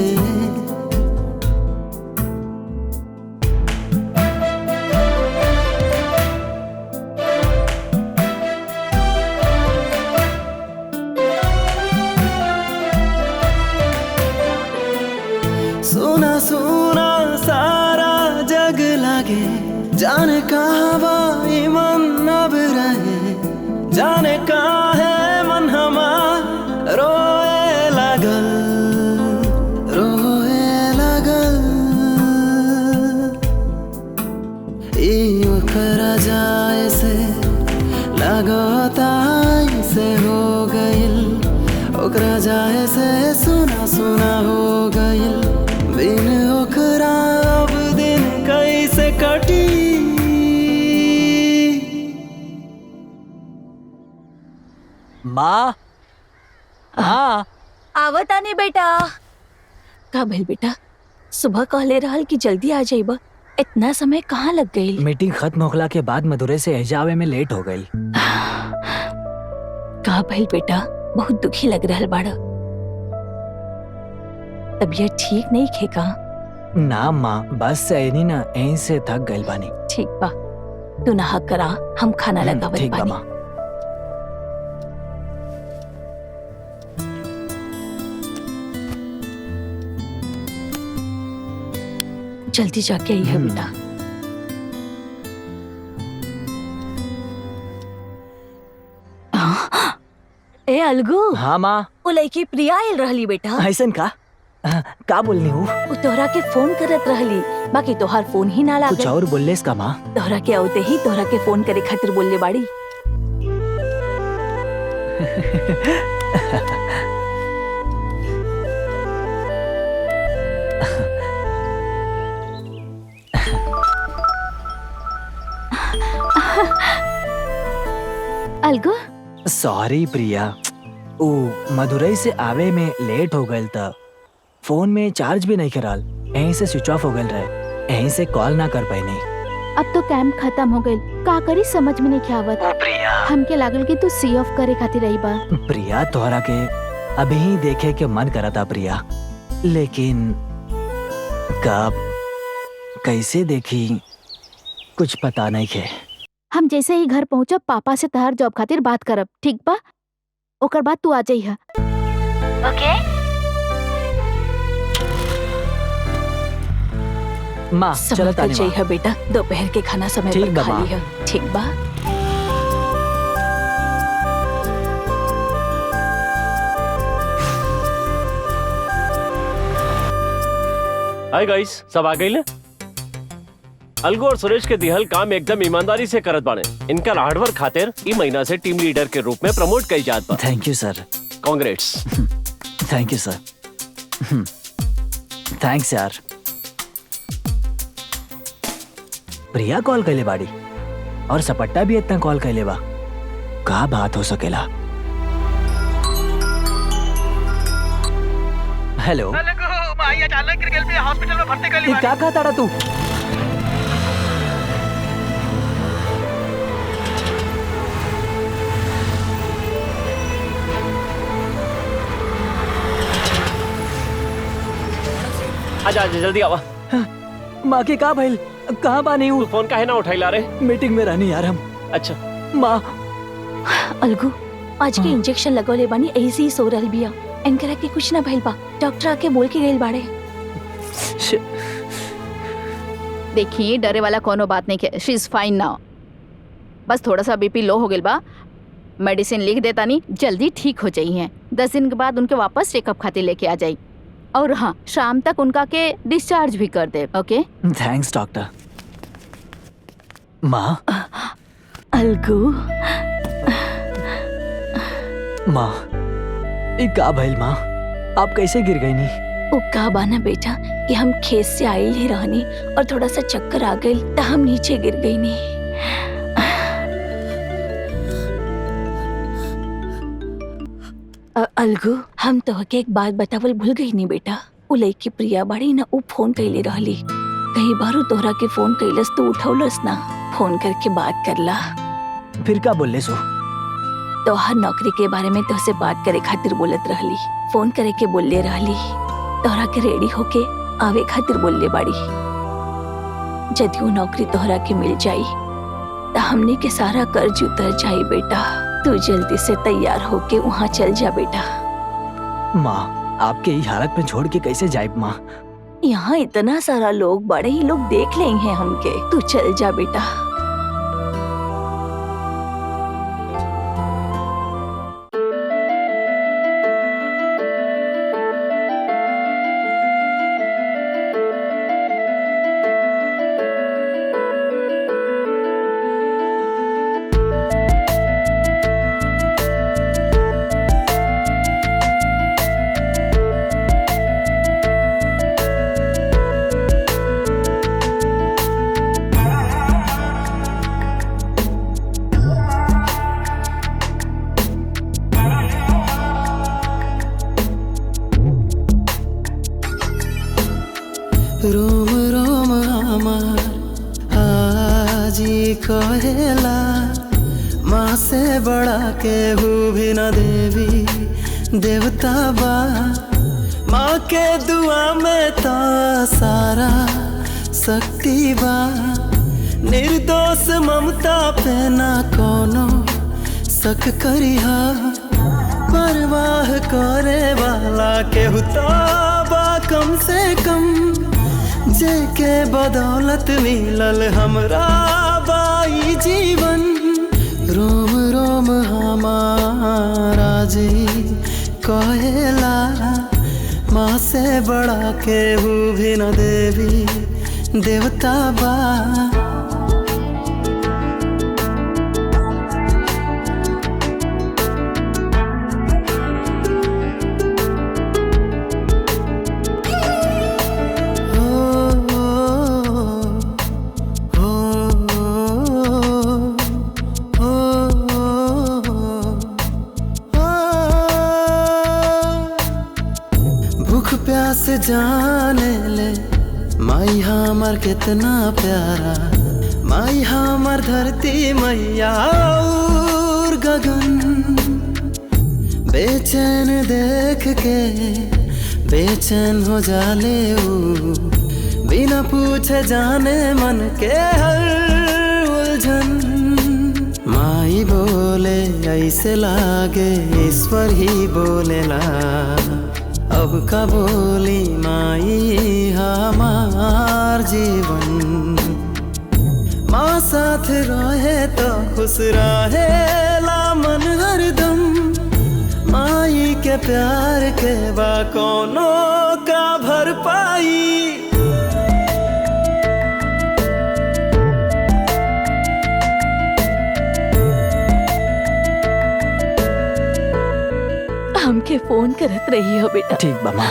सुना सुना सारा जग लागे, जाने कहाँ मन अब रहे, जाने कहाँ है मन हमार रोए लगल, रोए लगल। ओकरा जाए से लगता से हो गइल, ओकरा जाए से सुना सुना हो गइल। बिन ओकरा अब दिन कैसे कटी। माँ। हाँ आवत आने बेटा। का भइल बेटा? सुबह कहले रहल कि जल्दी आ जाइबा, इतना समय कहाँ लग गई? मीटिंग खत्म होखला के बाद मदुरै से एजावे में लेट हो गई। का भइल बेटा? बहुत दुखी लग रहल बाड़ा। तबीयत ठीक नहीं खे का? ना माँ, बस से ऐनी ना यहीं से थक गइल बानी। ठीक बा, तू नहा करा, हम खाना लगावत ठीक बा बानी। माँ। जल्दी जाके आई है बेटा। ए अलगू। हाँ माँ। वो लड़की प्रिया आयल रहली बेटा। ऐसन का बोलनी हूँ? वो तोहरा के फोन करत रहली, बाकी तोहार फोन ही ना लागल। कुछ और बोलले इसका माँ? तोहरा के आउते ही तोहरा के फोन करे खातिर बोलले बाड़ी। अलगू। सॉरी प्रिया, ओ मदुरै से आवे में लेट हो गए था। फोन में चार्ज भी नहीं कराल, यहीं से स्विच ऑफ हो गए रहे, यहीं से कॉल ना कर पाई। अब तो कैंप खत्म हो गई, का करी समझ में नहीं ख्यावत। प्रिया हमके लागल कि तू सी ऑफ करे खातिर रही बा। प्रिया तोहरा के अभी ही देखे के मन करा था प्रिया, लेकिन कब कैसे देखी कुछ पता नहीं खे। हम जैसे ही घर पहुँचब पापा से तहार जॉब खातिर बात करब, ठीक बा? ओकर बाद तू आ जाइहा। ओके माँ चलो तानी माँ। है बेटा, दोपहर के खाना समय ठीक पर बा खा माँ। ली है। ठीक बा। हाय गाइस, सब आ गई ले? अलगू और सुरेश के दिहल काम एकदम ईमानदारी से करत बाने। इनका हार्डवर्क खातिर ई महीना से टीम लीडर के रूप में प्रमोट कई जात बा। Thank you sir. Congrats. Thank you sir. Thanks यार। प्रिया कॉल कैले बाड़ी और सपट्टा भी इतना कॉल कैले बा, का बात हो सकेला? हेलो। अचानक गिर गई, हॉस्पिटल में भर्ती कर ली। क्या कहा ताड़ा तू? आजा आजा जल्दी आवा। माँ के का भइल? कहाँ बानी हूँ? फोन काहे ना उठाइला रे? मीटिंग में रहनी यार हम। अच्छा माँ अलगू आज के इंजेक्शन लगौले बानी ऐसे ही सो रहल बिया। इनकरा के कुछ ना भइल बा, डॉक्टर आके बोल के गइल बाड़े। देखिए डरे वाला कोनो बात नहीं है, शी इज फाइन नाउ। बस थोड़ा सा बीपी लो हो गया बा, मेडिसिन लिख देता नहीं, जल्दी ठीक हो जाई हैं। 10 दिन के बाद उनके वापस चेकअप खातिर लेके आ जाई। और हाँ, शाम तक उनका के डिस्चार्ज भी कर दे। ओके थैंक्स डॉक्टर। माँ अलगू माँ ये का भइल माँ? आप कैसे गिर गई नी? वो का बाना बेटा कि हम खेत से आइल ही रहनी और थोड़ा सा चक्कर आ गई तो हम नीचे गिर गई नी। अलगू हम तो के एक बात बतावल भूल गई नी बेटा। उ लड़की प्रिया बाड़ी ना, उ फोन कैले रहली। कई बार तोहरा के फोन कैलस तो उठौलस ना, फोन करके बात करला। फिर का बोले सो? तोहर नौकरी के बारे में तोहसे बात करे खातिर बोलत रहली, फोन करे के बोलले रहली। तोहरा के रेडी होके आवे खातिर बोलले बाड़ी। यदि वो नौकरी तोहरा के मिल जाई तो हमने के सारा कर्ज उतर जाई बेटा। तू जल्दी से तैयार होके वहाँ चल जा बेटा। माँ आपके ही हालत में छोड़ के कैसे जाए माँ? यहाँ इतना सारा लोग, बड़े ही लोग देख लेंगे हमके। तू चल जा बेटा। रोम रोम हमार आजी कहेला, माँ से बड़ा केहू भी न देवी देवता बा। माँ के दुआ में तो सारा शक्ति बा। निर्दोष ममता पे ना कोनो शक करिहा। परवाह करे वाला केहू तो बा कम से कम, जेके बदौलत मिलल हमरा बाई जीवन। रोम रोम हमारा जी कहेला, माँ से बड़ा केहू भी न देवी देवता बा। प्यास जाने ले माई हमार कितना प्यारा। माई हमार धरती मैया और गगन। बेचैन देख के बेचैन हो जाले ऊ, बिना पूछे जाने मन के हर उलझन। माई बोले ऐसे लागे ईश्वर ही बोलेला। अब का बोली माई हमार जीवन। माँ साथ रहे तो खुश रहेला मन हरदम। माई के प्यार के बा कोनो का भरपाई। हमके फोन करत रही हो बेटा। ठीक बा माँ।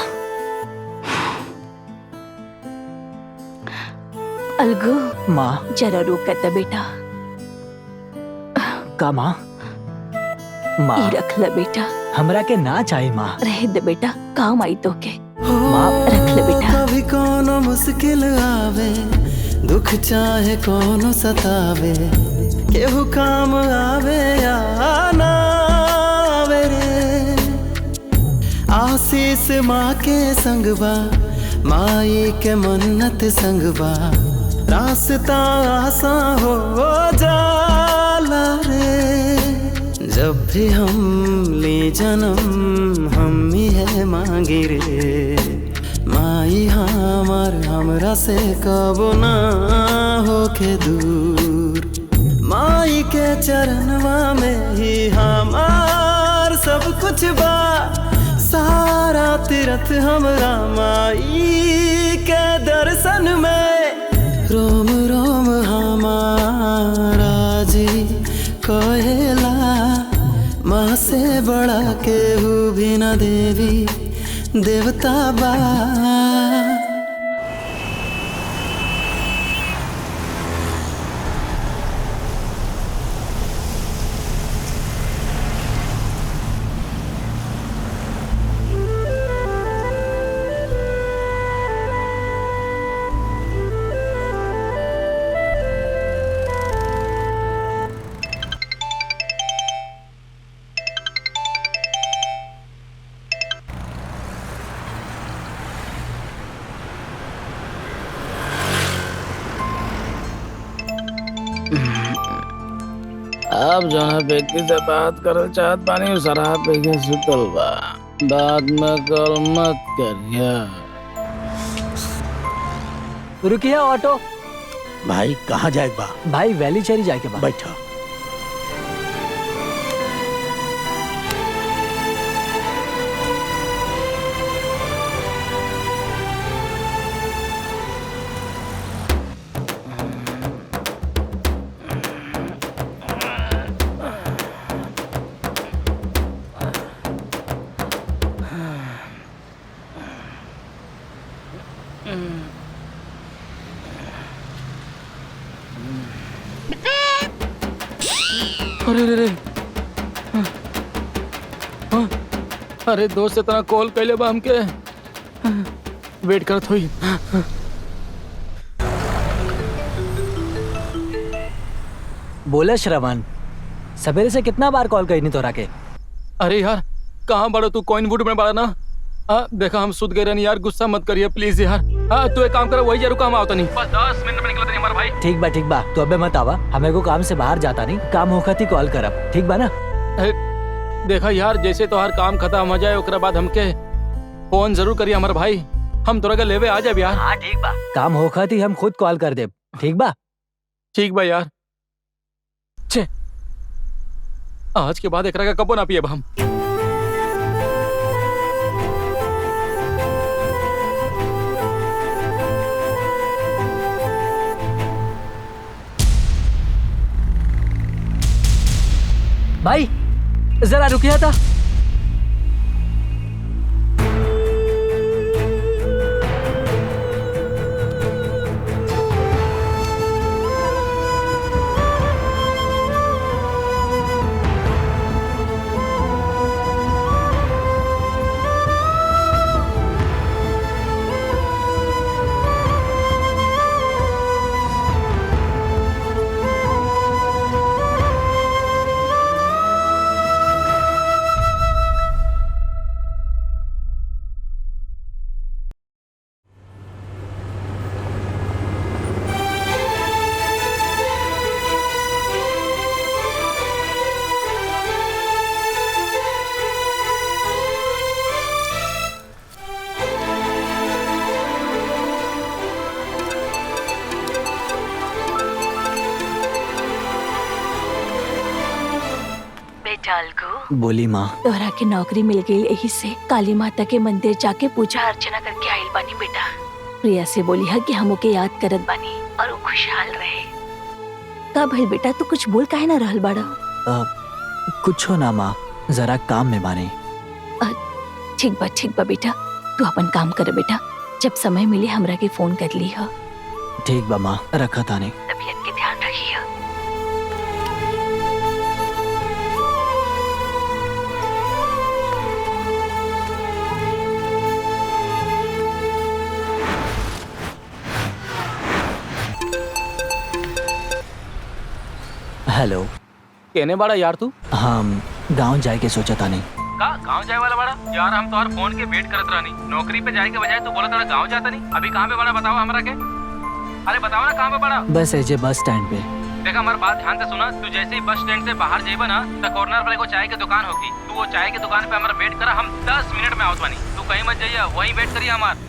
अलगू माँ जरा रुकत बेटा। का माँ? माँ ई रख ले बेटा। हमरा के ना चाहे माँ। रह दे बेटा, काम आई तो के। माँ रख ले बेटा। कभी कोनो मुश्किल आवे, दुख चाहे कोनो सतावे, केहू काम आवे या ना आवे रे। आशीष माँ के संगवा, माई के मन्नत संगवा रास्ता आसान हो जाला रे। जब भी हम ले जन्म हम ही है मांगी रे। माई हमार हमरा से कबो ना होके दूर। माई के चरणवा में ही हमार सब कुछ बा। सारा तीरथ हमरा माई के दर्शन में। रोम रोम हमारा जी कहेला माँ से बड़ा केहू भी न देवी देवता बा। अब जो है व्यक्ति से बात करल चाहत बानी उ शराब पी के सुतल बा। बाद में कॉल मत करिया। रुकिए ऑटो। भाई कहाँ जाए बा? भाई वैली चली जाए के बाद। बैठा। अरे रे रे। अरे दोस्त इतना कॉल कैले बा हमके। वेट करत होई। बोले श्रवण, सवेरे से कितना बार कॉल करी तोरा के? अरे यार कहाँ बड़ो तू? कॉइन वुड में बड़ा ना। देखा हम सुत गए रहनी यार, गुस्सा मत करिए प्लीज यार। तू एक काम कर, वही जरूर काम आवता नहीं। बस 10 मिनट में निकलता नहीं हमारा भाई। ठीक बा तू अबे मत आवा। हमें को काम से बाहर जाता नहीं, काम होखत ही कॉल करब। ठीक बा ना? देखा यार जैसे तोहार काम खत्म हो जाए ओकरा बाद हमके फोन जरूर करिए हमारे भाई। हम तोरा के लेवे आ जाए यार। हाँ ठीक बा। काम होखत ही हम खुद कॉल कर देब। ठीक बा? ठीक बा यार। छे आज के बाद एकरा का कबो ना पिए हम। भाई जरा रुकिया था। बोली माँ। तोहरा के नौकरी मिल गई, यही से काली माता के मंदिर जाके पूजा अर्चना करके आइल बानी बेटा। प्रिया से बोली है कि हम ओके याद करत बानी और वो खुशहाल रहे। का भइल बेटा, तू कुछ बोल काहे ना रहल बाड़ा? कुछ हो ना माँ, जरा काम में बानी। ठीक बा बेटा, तू अपन काम कर बेटा। जब समय मिले हमरा के फोन कर ली है। ठीक बा माँ, रखा तानी। तबीयत के ध्यान रखिए। हेलो। कहने बाड़ा यार तू? हम गांव जाए के सोचा था नहीं। का गांव जाए वाला बड़ा यार? हम तो हर फोन के वेट करत रहनी। नौकरी पे जाए के बजाय तू बोला था गांव जाता नहीं। अभी कहाँ पे बड़ा बताओ हमरा के? अरे बताओ ना कहाँ पे बड़ा? बस ऐसे बस स्टैंड पे। देखा हमारी बात ध्यान से सुना। तू जैसे ही बस स्टैंड से बाहर जाइबा ना तो कॉर्नर पर एगो चाय की दुकान होगी। तू वो चाय की दुकान पे हमारा वेट करा। हम 10 मिनट में आवत बानी। तू कहीं मत जाइए, वहीं वेट करिए हमार।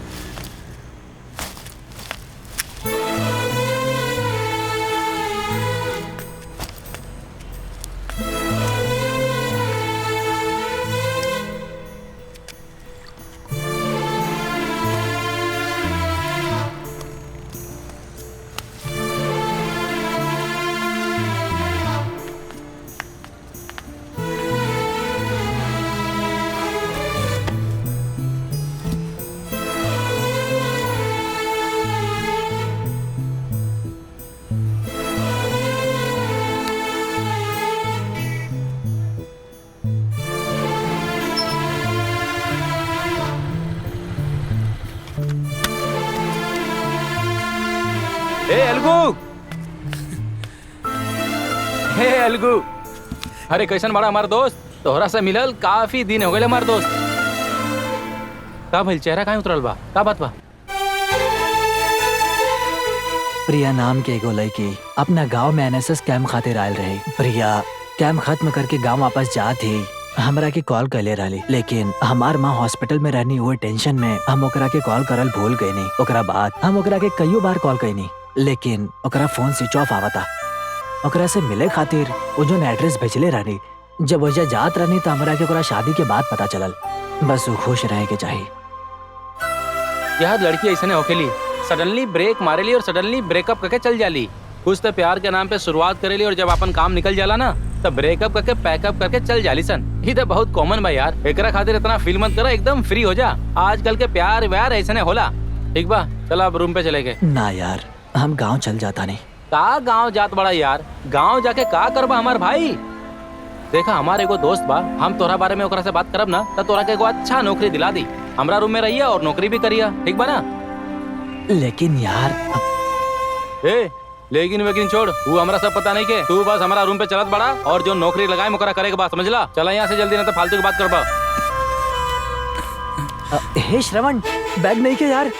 हे अलगू, अरे कैसन बड़ा हमार दोस्त? तोहरा से मिलल काफी दिन हो गए हमार दोस्त। का भइल, चेहरा काहे उतरल बा? का बात बा? प्रिया नाम के एगो लड़की अपना गांव में एनएसएस कैंप खातिर आयल रही। प्रिया कैंप खत्म करके गांव वापस जात ही हमरा के कॉल कैले रही, लेकिन हमार माँ हॉस्पिटल में रहनी हुए टेंशन में हम ओकरा के कॉल करल भूल गए नहीं। ओकरा बाद हम ओकरा के कईयों बार कॉल कैनी, लेकिन ओकरा फोन स्विच ऑफ आवता। ओकरा से मिले खातिर वो जो एड्रेस भेजले रहनी, जब वजह जात रहनी तो हमरा के ओकरा शादी के बाद पता चलल। बस वो खुश रहे के चाहिए। यार लड़की ऐसे ने होकेली, सडनली ब्रेक मारेली और सडनली ब्रेकअप करके चल जाली। कुछ तो प्यार के नाम पे शुरुआत करेली और जब अपन काम निकल जाला ना तब ब्रेकअप करके पैकअप करके चल जाली सन। ये तो बहुत कॉमन बा यार। एकरा खातिर इतना फील मत करा, एकदम फ्री हो जा। आजकल के प्यार व्यार ऐसे ने होला। ठीक बा, चल आप रूम पे चले गए। ना यार, हम गांव चल जाता नहीं। का गांव जात बड़ा यार? गांव जाके का करबा हमार भाई? देखा हमारे एगो दोस्त बा, हम तोरा बारे में ओकरा से बात करब ना तो तोरा के एगो अच्छा नौकरी दिला दी। हमरा रूम में रहिया और नौकरी भी करिया, ठीक बा ना? लेकिन यार लेकिन छोड़, तू हमरा सब पता नहीं के। तू बस हमारा रूम पे चलत बड़ा और जो नौकरी लगाए ओकरा करे के बात समझला। चला यहाँ से जल्दी, ना तो फालतू की बात करबा। हे श्रवण, बैग नहीं के यार।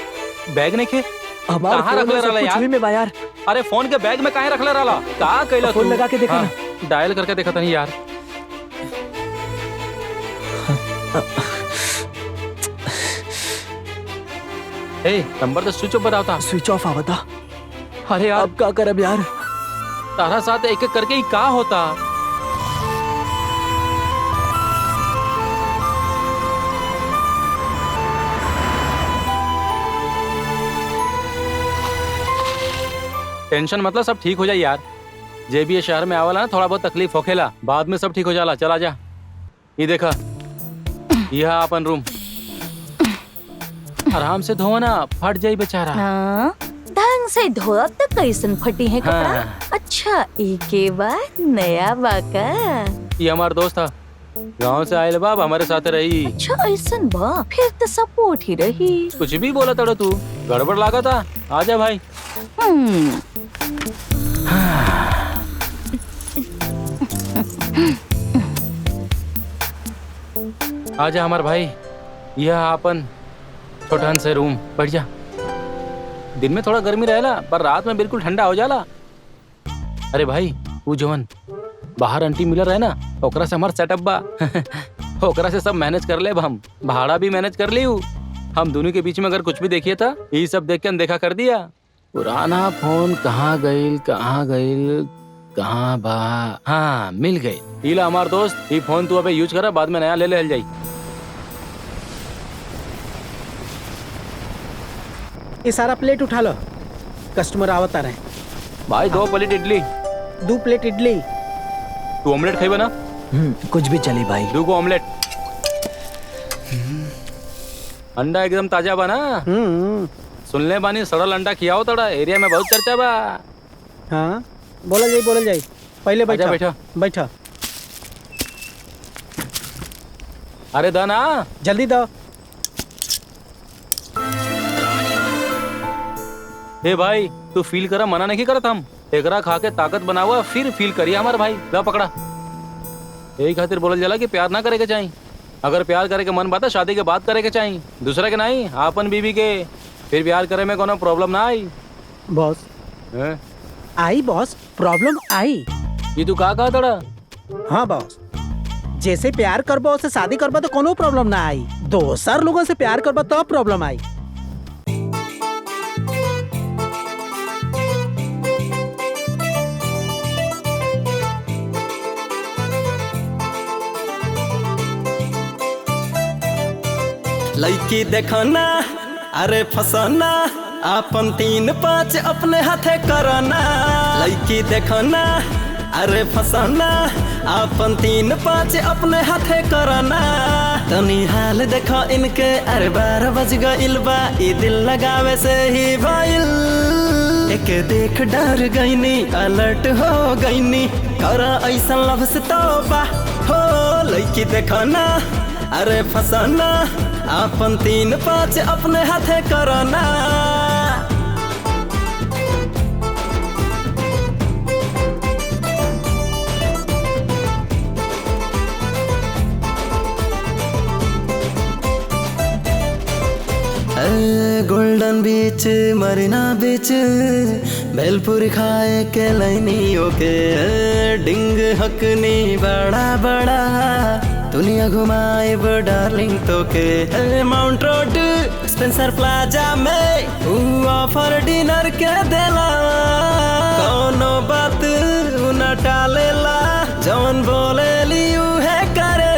बैग नहीं के? कहाँ रख ले रहा यार? में बा यार। अरे फोन के बैग में कहाँ रख ले रहा? का कैला? फोन लगा के देखा ना। डायल करके देखा था नहीं यार। नंबर तो स्विच ऑफ बताता। स्विच ऑफ आवता। अरे यार अब क्या करब यार? तारा साथ एक एक करके ही का होता। टेंशन मतलब सब ठीक हो जाए यार। जे भी ये शहर में आवाला ना थोड़ा बहुत तकलीफ होखेला, बाद में सब ठीक हो जाला। चला जा। ये देखा, यह अपन रूम। आराम से धो ना, फट जाई बेचारा। हाँ, ढंग से धोआ तो कैसन फटी है कपड़ा। हाँ। अच्छा, एक बाद नया बाका। ये हमार दोस्त था, गांव से आयल बाब, हमारे साथ रही। अच्छा ऐसन बा, फिर तो सपोर्ट ही रही। कुछ भी बोला तड़ो तू, गड़बड़ लागा था। आजा भाई। आजा हमार भाई, यह अपन छोटन से रूम। बैठ जा। दिन में थोड़ा गर्मी रहेला पर रात में बिल्कुल ठंडा हो जाला। अरे भाई, वो जवन बाहर आंटी मिलर रहे ना, ओकरा से हमार सेटअप बा। ओकरा से सब मैनेज कर ले। हम भाड़ा भी मैनेज कर ली। हम दोनों के बीच में अगर कुछ भी देखिए था, ये सब देख के अनदेखा कर दिया। पुराना फोन कहाँ गईल कहाँ बा? हाँ, मिल गई। इला हमार दोस्त, ये फोन तू अबे यूज करा, बाद में नया ले ले जाई। ये सारा प्लेट उठा लो, कस्टमर आवता रहे। भाई 2 प्लेट इडली। 2 प्लेट इडली। तू ऑमलेट खाई ना? कुछ भी चली भाई। 2 को ऑमलेट। अंडा एकदम ताजा बा ना? सुनले बानी सड़ल अंडा खियाओ तड़ा, एरिया में बहुत चर्चा बा। हाँ, बोला जाए। पहले बैठा बैठा बैठा। अरे दा ना, जल्दी दो। हे भाई, तू फील करा, मना नहीं करत हम। एकरा खा के ताकत बनावा, फिर फील करिए हमार भाई। ला पकड़ा। यही खातिर बोलल जाला कि प्यार ना करे के चाहिए। अगर प्यार करे के मन बात है शादी के बाद करे के चाहिए, दूसरे के नहीं, आपन बीवी के। फिर प्यार करे में कोनो प्रॉब्लम ना आई। बॉस हैं? आई बॉस, प्रॉब्लम आई। ये तू का कहा तड़ा? हाँ बॉस, जैसे प्यार करबो उससे शादी करबो तो कोनो प्रॉब्लम ना आई, दोसर लोगों से प्यार करबो तो प्रॉब्लम आई। लड़की देखो ना, अरे फसाना, आपन 3-5 अपने हाथे करना। लड़की देखो ना, अरे फसाना, आपन 3-5 अपने हाथे करना। तनी हाल देखो इनके, अरे 12 बज गइल बा, ई दिल लगावे से ही भइल। एक देख डर गईनी, अलर्ट हो गईनी, करा ऐसा लव से तौबा हो। लड़की देखो ना, अरे फसाना, आपन 3-5 अपने हाथे करना। गोल्डन बीच, मरीना बीच, भेलपुरी खाए के लाइनी ओके। डिंग हकनी बड़ा बड़ा, दुनिया घुमाए डार्लिंग तो के। माउंट रोड, स्पेंसर प्लाजा में ऑफर डिनर के देला। कोनो बात न टालेला, जौन बोले लियू है करे।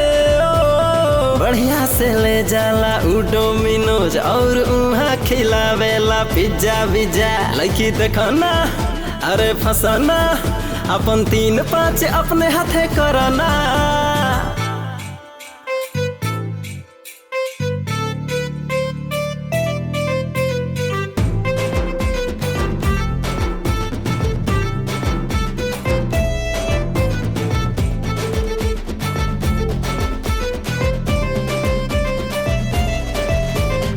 बढ़िया से ले जाला उ डोमिनोज, और उहाँ खिलावेला पिज्जा विज्जा। लड़की देखो ना, अरे फसाना, अपन 3-5 अपने हाथे करना।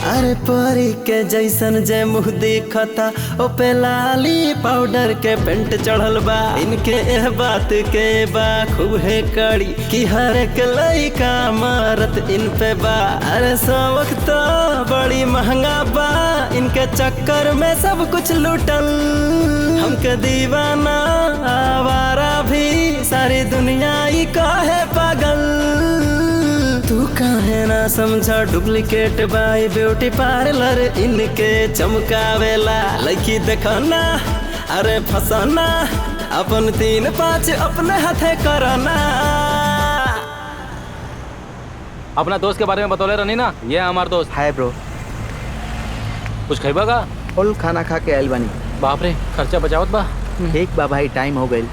अरे परी के जैसन जे मुँह दिखता, ओ पे लाली पाउडर के पेंट चढ़ल बा। इनके एह बात के बा खूब है कड़ी, कि हर एक लइका मारत इन पे बा। अरे सबक तो बड़ी महंगा बा, इनके चक्कर में सब कुछ लूटल। हमके दीवाना आवारा भी, सारी दुनिया ही काहे पागल। तू काहे ना समझा, डुप्लीकेट बाई ब्यूटी पार्लर इनके चमकावेला। लड़की देखो ना, अरे फसाना, अपन 3-5 अपने हाथे करना। अपना दोस्त के बारे में बतौले रहनी ना, ये है हमार दोस्त। Hi bro. कुछ खैबा का? फुल खाना खा के आइल बानी। बाप रे, खर्चा बचावत बा। ठीक बा भाई, टाइम हो गइल।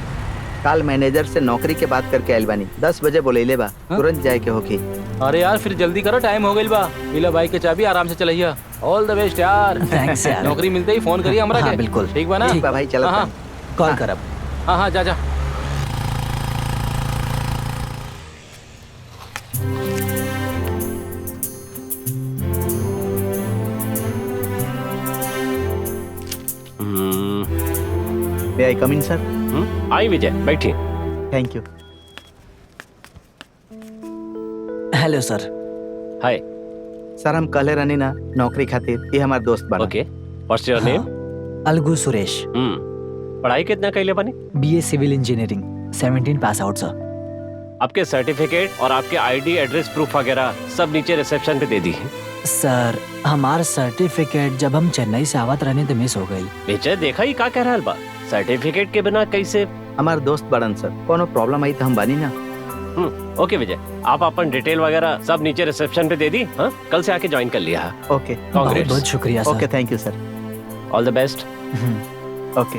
काल मैनेजर से नौकरी के बात करके आइल बानी, 10 बजे बोलेले बा, तुरंत जाए के होखी। अरे यार फिर जल्दी करो, टाइम हो गइल बा। इला बाइक के चाबी, आराम से चलइया। ऑल द बेस्ट यार। थैंक्स यार। नौकरी मिलते ही फोन करिए हमरा के। हाँ, बिल्कुल। ठीक बा ना? ठीक बा भाई, चलो। हाँ, कॉल करब। हाँ हाँ, जा जा। मे आई कम इन सर? आई विजय, बैठिए। Thank you. Hello sir. Hi sir, हम कहले रहनी ना नौकरी खातिर, ये हमार दोस्त बा। Okay, what's your name? Algu Suresh. पढ़ाई कितना कैले बनी? BA civil engineering, 17 pass out sir. आपके सर्टिफिकेट और आपके आईडी, एड्रेस प्रूफ वगैरह सब नीचे रिसेप्शन पे दे दी है। सर, हमार सर्टिफिकेट जब हम चेन्नई से आवत रहने तो मिस हो गई। विजय देखा ही का कह रहा बा, सर्टिफिकेट के बिना कैसे? हमार दोस्त बड़न सर, कोनो प्रॉब्लम आई तो हम बानी ना। ओके विजय, आप अपन डिटेल वगैरह सब नीचे रिसेप्शन पे दे दी। हाँ, कल से आके ज्वाइन कर लिया। ओके, बहुत बहुत शुक्रिया sir. Okay, thank you sir. All the best. Okay.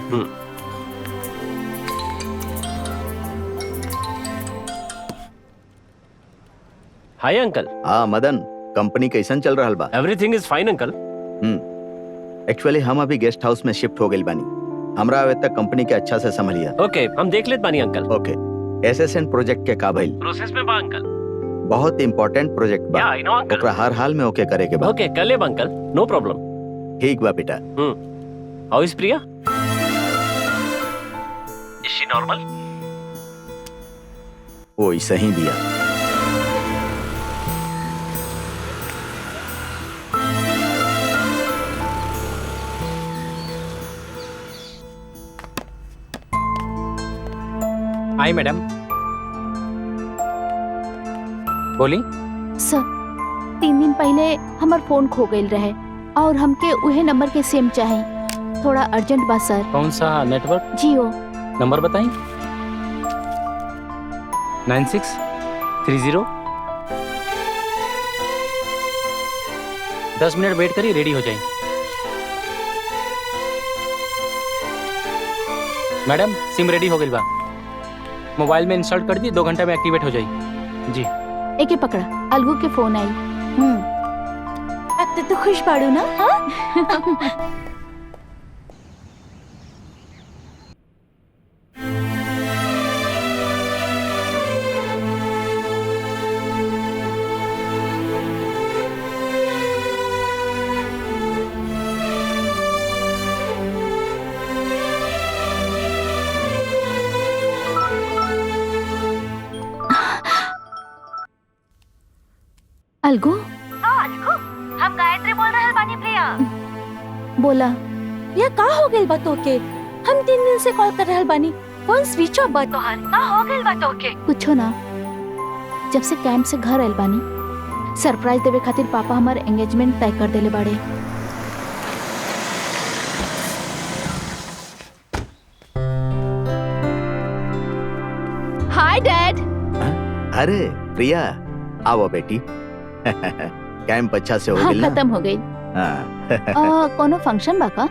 Hi uncle. हाँ मदन, कंपनी कैसन चल रहा बा? Everything is fine uncle. Actually हम अभी गेस्ट हाउस में शिफ्ट हो गइल बानी, हमरा आवे तक कंपनी के अच्छा से संभालिया। ओके, हम देख लेत बानी अंकल। ओके, एसएसएन प्रोजेक्ट के का भइल? प्रोसेस में बा अंकल। बहुत इंपॉर्टेंट प्रोजेक्ट बा, आई नो अंकल। ओकरा हर हाल में ओके करे के बा। ओके, कर लेब अंकल, नो प्रॉब्लम। ठीक बा बेटा। How is Priya? Is she normal? वो ऐसा ही दिया। आई मैडम। बोली। सर 3 दिन पहले हमार फोन खो गई रहे और हमके उहे नंबर के सिम चाहिए। थोड़ा अर्जेंट बा सर। कौन सा नेटवर्क? जियो। नंबर बताई। 9630। 10 मिनट वेट करिए, रेडी हो जाए। मैडम सिम रेडी हो गई बा, मोबाइल में इंस्टॉल कर दी, 2 घंटा में एक्टिवेट हो जाए। जी। एक पकड़ा, अलगू के फोन आई। अब तो खुश बाड़ू ना? हाँ? अलगू। हम गायत्री बोल रहे बानी प्रिया। बोला। ये का हो गइल बा तोके? हम 3 दिन से कॉल कर रहल बानी, फोन स्विच ऑफ बा तोहार। का हो गइल बा तोके? कुछो ना, जब से कैंप से घर आइल बानी सरप्राइज देवे खातिर पापा हमार एंगेजमेंट तय कर देले बाड़े। Hi dad. अरे प्रिया, आओ बेटी। कैंप अच्छा से हो हाँ, गइल ना? खत्म हो गई। कोनो फंक्शन बा का?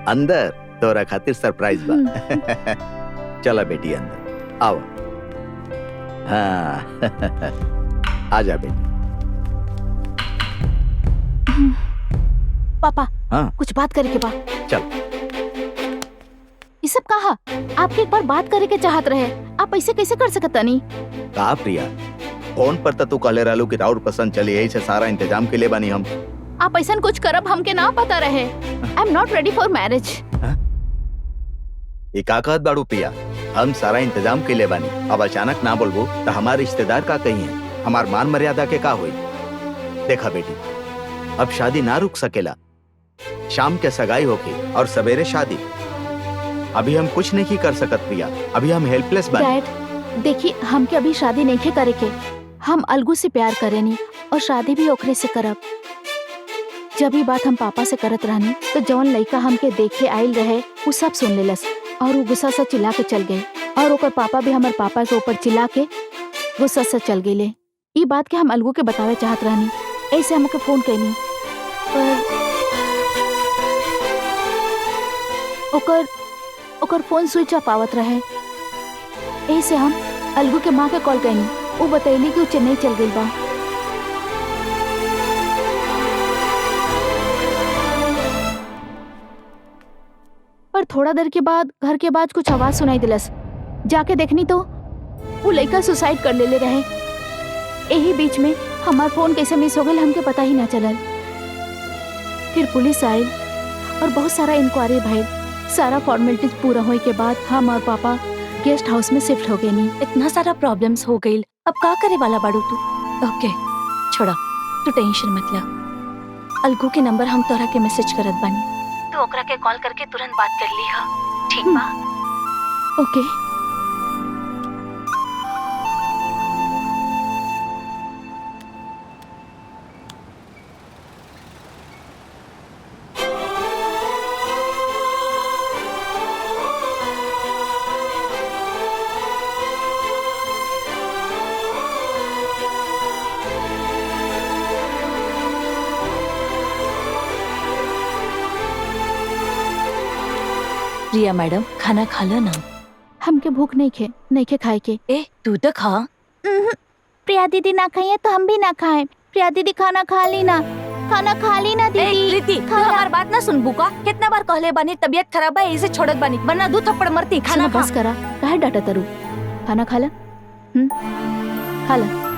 अंदर तोरा खातिर सरप्राइज बा। चला बेटी अंदर आओ। हाँ। आजा बेटी। पापा। हाँ? कुछ बात करे के बा। चल। ये सब कहा? आपके एक बार बात करे के चाहत रहे, आप ऐसे कैसे कर सकता नहीं? का प्रिया, फोन पर तो तू कहले रहलू कि राउर पसंद चली, यही से सारा इंतजाम के लिए बानी हम। आप ऐसा कुछ करब हमके ना पता रहे। I am not ready for marriage. ये का कहत बाड़ू प्रिया, हम सारा इंतजाम के लिए बानी। अब अचानक ना बोलबो तो हमारे रिश्तेदार का कही है, हमार मान मर्यादा के का हुई। देखा बेटी, अब शादी ना रुक सकेला। शाम के सगाई होगी और सवेरे शादी। अभी हम कुछ नहीं कर सकत प्रिया, अभी हम हेल्पलेस बानी। डैड देखिए, हमके अभी शादी नहीं करे के। हम अलगू से प्यार करेनी और शादी भी ओकरे से करब। जब ये बात हम पापा से करत रहनी तो जौन लड़का हमके देखे आयल रहे वो सब सुन लेलस और वो गुस्सा से चिल्ला के चल गए और ओकर पापा भी हमारे पापा के ऊपर चिल्ला के गुस्सा से चल गए। ये बात के हम अलगू के बतावे चाहत रहनी, ऐसे हमके फोन कैनी पर ओकर फोन स्विच ऑफ आवत रहे। ऐसे हम अलगू के माँ के कॉल कैनी, वो बतैली कि वो चेन्नई चल गई बा। पर थोड़ा देर के बाद घर के बाद कुछ आवाज सुनाई दिलस। जाके देखनी तो वो लड़का सुसाइड कर ले रहे। यही बीच में हमार फोन कैसे मिस हो गई हमके पता ही ना चलल। फिर पुलिस आई और बहुत सारा इंक्वायरी भइल। सारा फॉर्मेलिटीज पूरा होए के बाद हम और पापा गेस्ट हाउस में शिफ्ट हो गए। नहीं इतना सारा प्रॉब्लम्स हो गई, अब का करे वाला बाड़ू तू? ओके छोड़ा, तू टेंशन मत ला। अलगू के नंबर हम तोरा के मैसेज करत बानी, तू ओकरा के कॉल करके तुरंत बात कर ली हा, ठीक बा? ओके। प्रिया मैडम खाना खा लो ना। हमके भूख नहीं खे खाए के। ए तू तो खा। प्रिया दीदी ना खाइए तो हम भी ना खाएं। प्रिया दीदी खाना खा ली ना दीदी। कृति तू हमार बात ना सुन बुका, कितना बार कहले बानी तबीयत खराब है इसे छोड़त बानी, वरना 2 थप्पड़ मरती। खाना खा। बस करा, काहे डाटा तरू। खाना खा ला। खा ला।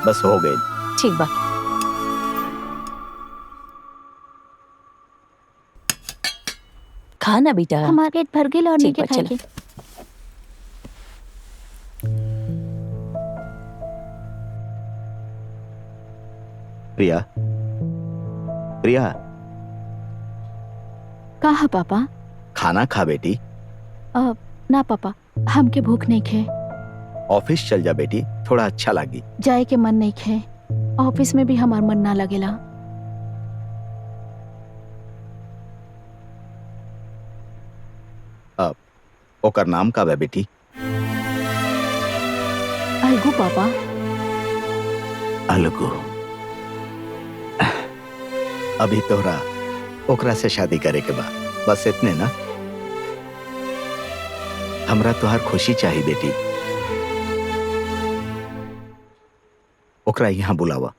बस हो गई। ठीक बा। खाना बेटा। हमारा पेट भर गई और नहीं ठीक बा, के खाएगी। प्रिया, प्रिया, कहा पापा? खाना खा बेटी। ना पापा, हमके भूख नहीं खे। ऑफिस चल जा बेटी, थोड़ा अच्छा लगी। जाए के मन नहीं खे। ऑफिस में भी हमार मन ना लगेला। अब ओकर नाम का बा बेटी? अलगू पापा। अलगू। अभी तोरा ओकरा से शादी करे के बा, बस इतने ना। हमरा तोहार खुशी चाहिए बेटी। ओकरा यहाँ बुलावा।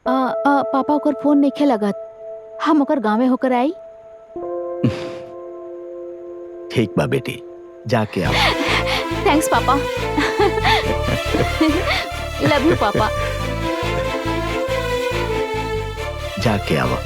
पापा ओकर फोन नहीं खे लगत। हम ओकर गाँव में होकर आई। ठीक बा बेटी, जाके आओ। थैंक्स पापा। लव यू पापा। जाके आओ।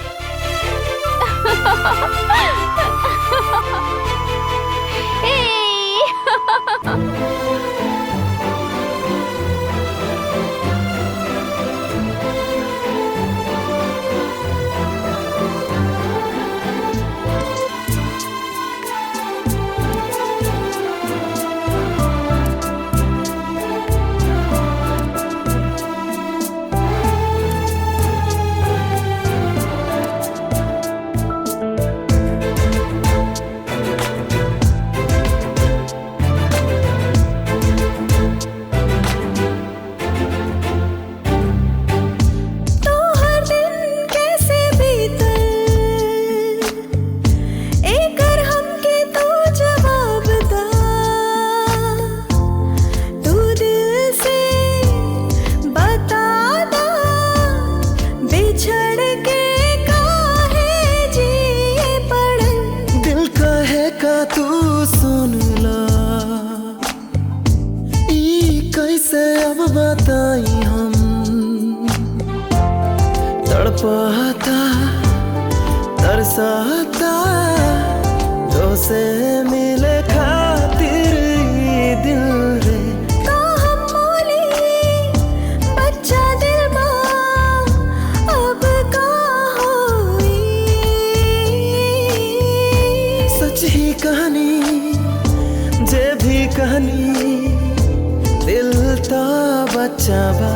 तड़पाता तरसाता तो से मिले खातिर ये दिल रे। तो हम बोली बच्चा दिल माँ अब का होई। सच ही कहानी जे भी कहानी दिल तो बच्चा बा।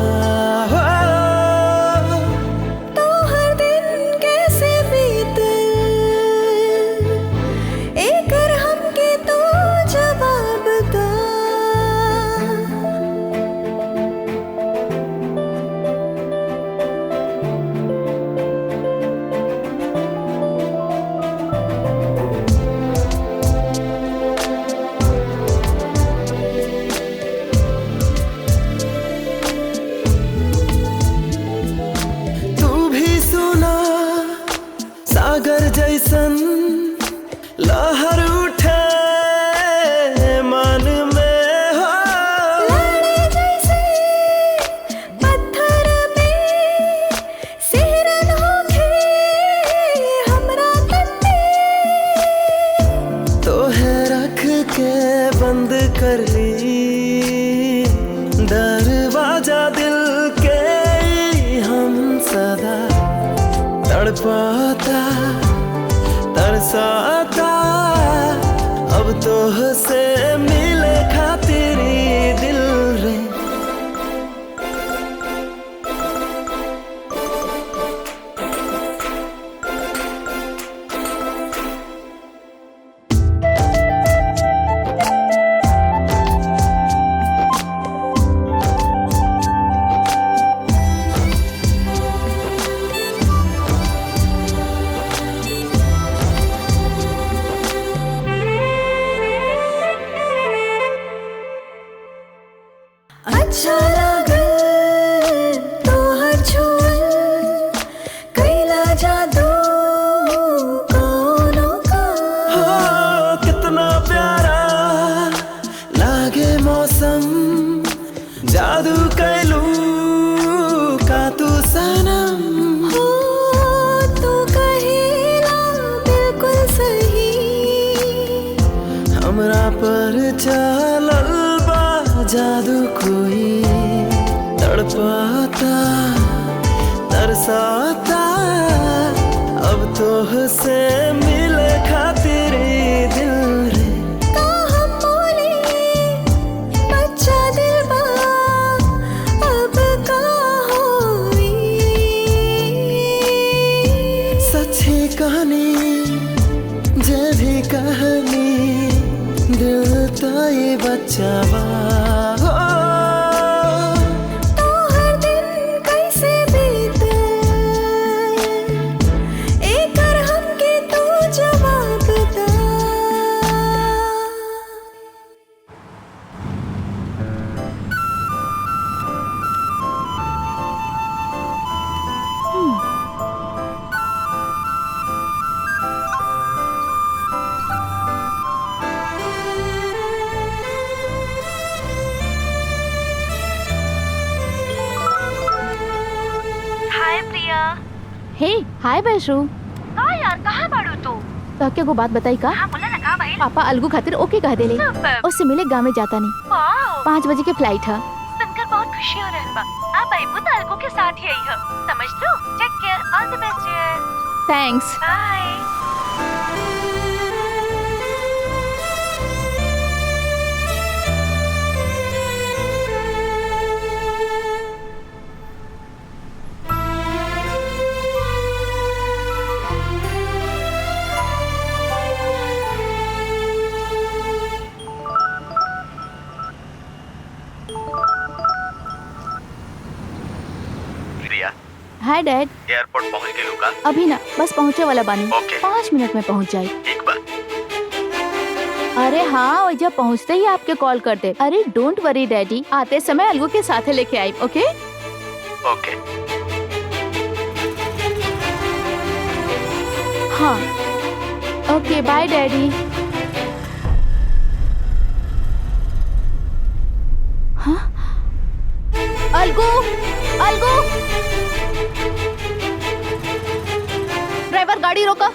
सागर जैसन लहर उठे मन में हो। लड़े जैसे पत्थर पे सिरन होके हमरा तन्ने। तो है रख के बंद कर ली दरवाजा दिल के हम सदा तड़पाता तरसाता अब तो से मिले खातिर ये दिल रे। तोहसे मिले खातिर दिल रे का हम बोले बच्चा दिल बा अब का होई सच्ची कहानी जे भी कहानी दिल तो ये बच्चा बा तो हर दिन कैसे बीते एकर हमके तू जवाब दा हे हाय वैशु। का यार कहाँ बाड़ू तू? तो क्या को बात बताई का? हाँ बोला ना का भाई। पापा अलगू खातिर ओके कह देले। उससे मिले गाँव में जाता नहीं। वाओ 5 बजे के फ्लाइट है। सुनकर बहुत खुशी हो रहल बा। आप अइबू त अलगू के साथ ही आई हो। समझ लो। Take care all the best dear. Thanks. Bye. Hi dad. Airport पहुंच गए लुका। अभी ना बस पहुँचे वाला बानी। ओके। 5 मिनट में पहुँच जाए। ठीक बा। अरे हाँ और जब पहुँचते ही आपके कॉल कर दे। अरे डोंट वरी डैडी, आते समय अलगू के साथ लेके आई। ओके ओके। हाँ ओके बाय डैडी। हाँ अलगू अलगू ड्राइवर गाड़ी रोका।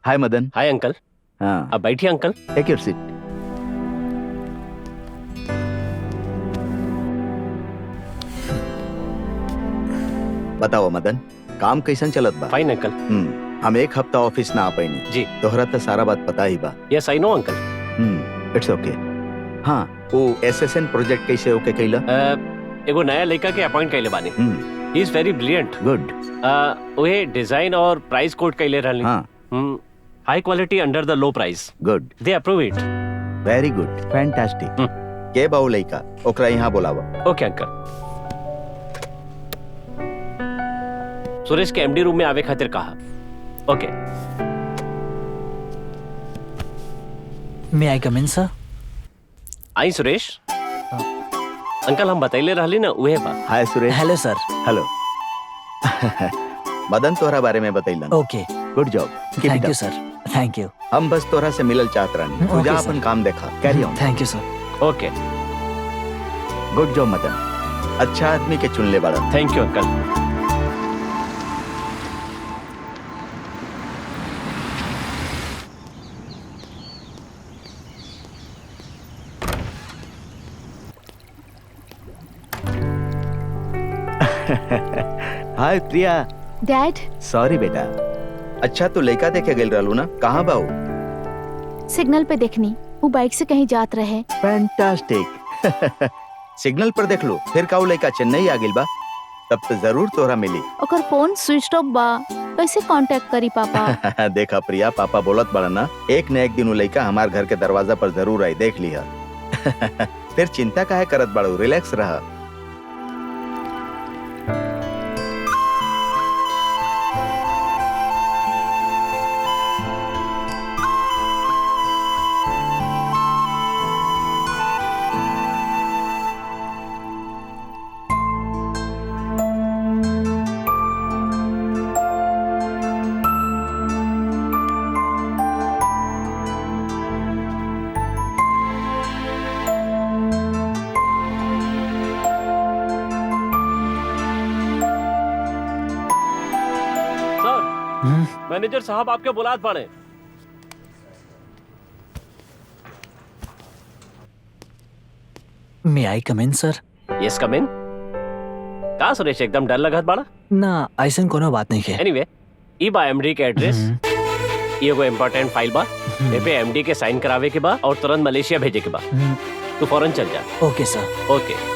हाय मदन। Hi uncle. हाँ अब बैठिए अंकल। Take your seat. बताओ मदन, काम कैसन चलत बा? Fine uncle. हम 1 हफ्ता ऑफिस ना आ पाईनी। जी। तोहरा तो सारा बात पता ही बा। Yes I know uncle. It's okay. हाँ वो एसएसएन प्रोजेक्ट कैसे ओके कैला? एगो नया लड़का के अपॉइंट कैले बानी। He is very brilliant. Good. ओहे डिजाइन और प्राइस कोड कैले रहनी। हाँ high quality under the low price. Good. They approve it. Very good fantastic. के बाऊ लइका ओकरा यहाँ बोलावा। ओके अंकल। सुरेश के एमडी रूम में आवे खातिर कहा। ओके। मे आई कम इन सर? आई सुरेश। अंकल हम बतैले रहली ना उहे बा। Hi Suresh. Hello sir. Hello. Madan तोहरा बारे में बतैलन। Okay good job. Thank you sir. Thank you. हम बस तोहरा से मिलल चाहत रहनी। तू जा अपन काम देखा। Carry on. Thank you sir. Okay good job Madan, अच्छा आदमी के चुन ले बड़ा। Thank you uncle. Hi Priya. Dad sorry बेटा। अच्छा तो लड़का देखे गेल रहलू ना, कहाँ बाऊ? सिग्नल पे देखनी, वो बाइक से कहीं जात रहे। फैंटास्टिक। सिग्नल पर देख लो, फिर काऊ लड़का चेन्नई आ गेल बा, तब तो जरूर तोहरा मिली। ओकर फोन स्विच ऑफ बा, कैसे कांटेक्ट करी पापा? देखा प्रिया, पापा बोलत बड़ा ना, एक न एक दिन वो लड़का हमार घर के दरवाजा पर जरूर आई, देख लिया। फिर चिंता काहे करत बड़ो, रिलैक्स रहा। मैनेजर साहब आपके बुलात पड़े। मे आई कम इन सर? यस कम इन। का सुरेश एकदम डर लगत बाड़ा? ना ऐसन कोनो बात नहीं है। एनीवे, ई बा एमडी के एड्रेस। ये एगो इम्पोर्टेंट फाइल बा। ए पे एमडी के साइन करावे के बा और तुरंत मलेशिया भेजे के बा। तू फौरन चल जा। ओके सर। ओके।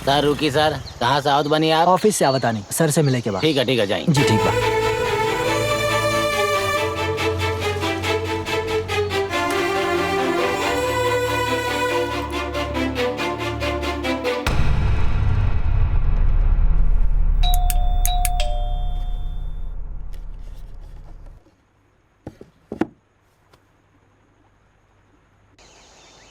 सर रुकी सर, कहाँ से आवत बनी आप? ऑफिस से आवत आनी सर से मिले के बाद। ठीक है जाइए। जी ठीक बा।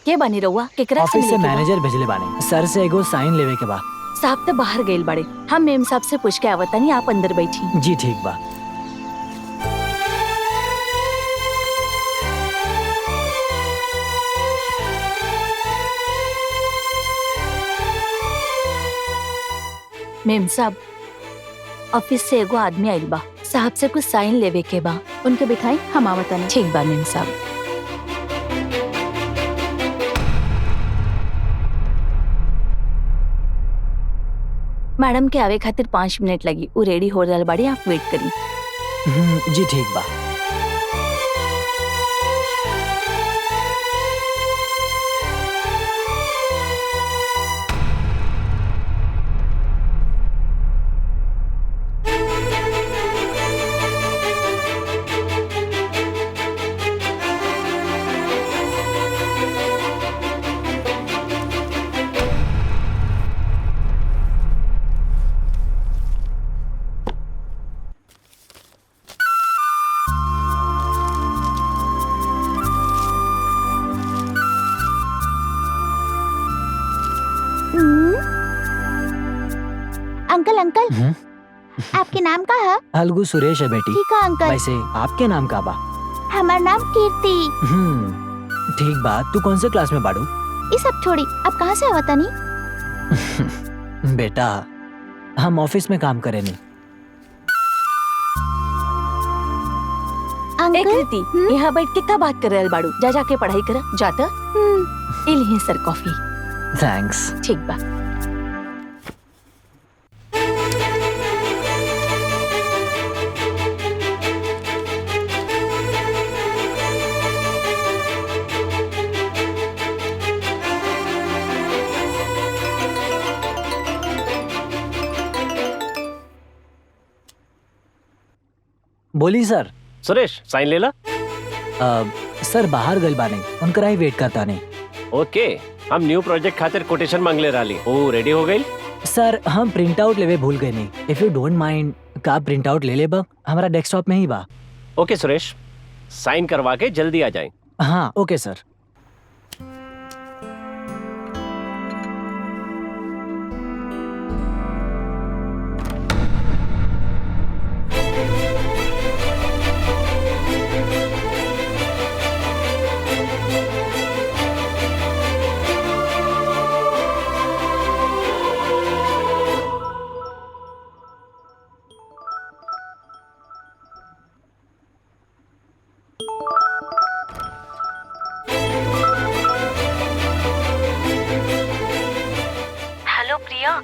के बनी रहुआ केकरा से ऑफिस से मिले के बा? मैनेजर भेजले बानी सर से एगो साइन लेवे के बा। साहब तो बाहर गइल बड़े, हम मेम साहब से पूछ के आवतानी, आप अंदर बैठी। जी ठीक बा। मेम साहब, ऑफिस से एगो आदमी आइल बा, साहब से कुछ साइन लेवे के बा। उनके बिठाई, हम आवतानी। ठीक बा मेम साहब। मैडम के आवे खातिर 5 मिनट लगी, वो रेडी हो रहल बाड़ी, आप वेट करी। जी ठीक बा। अंकल अंकल, आपके नाम का है? अलगू सुरेश है बेटी। ठीक है अंकल। वैसे आपके नाम का बा? हमारा नाम कीर्ति। ठीक बा। तू कौन से क्लास में बाड़ू? ये सब छोड़ी, आप कहाँ से आवतानी? बेटा हम ऑफिस में काम करे नहीं। ए कृति, यहाँ बैठ के का बात कर रहल बाड़ू? जा जाके पढ़ाई कर, जाता। इलिही सर कॉफी। थैंक्स। ठीक बा। बोली सर। सुरेश साइन ले ला। सर बाहर गइल बानी, उनकरा ही वेट करता नहीं। ओके, हम न्यू प्रोजेक्ट खातिर कोटेशन मांग ले रही। ओ रेडी हो गई? सर हम प्रिंट आउट लेवे भूल गए नहीं। इफ यू डोंट माइंड का प्रिंट आउट ले ले बा, हमारा डेस्कटॉप में ही बा। ओके सुरेश, साइन करवा के जल्दी आ जाए। हाँ ओके सर।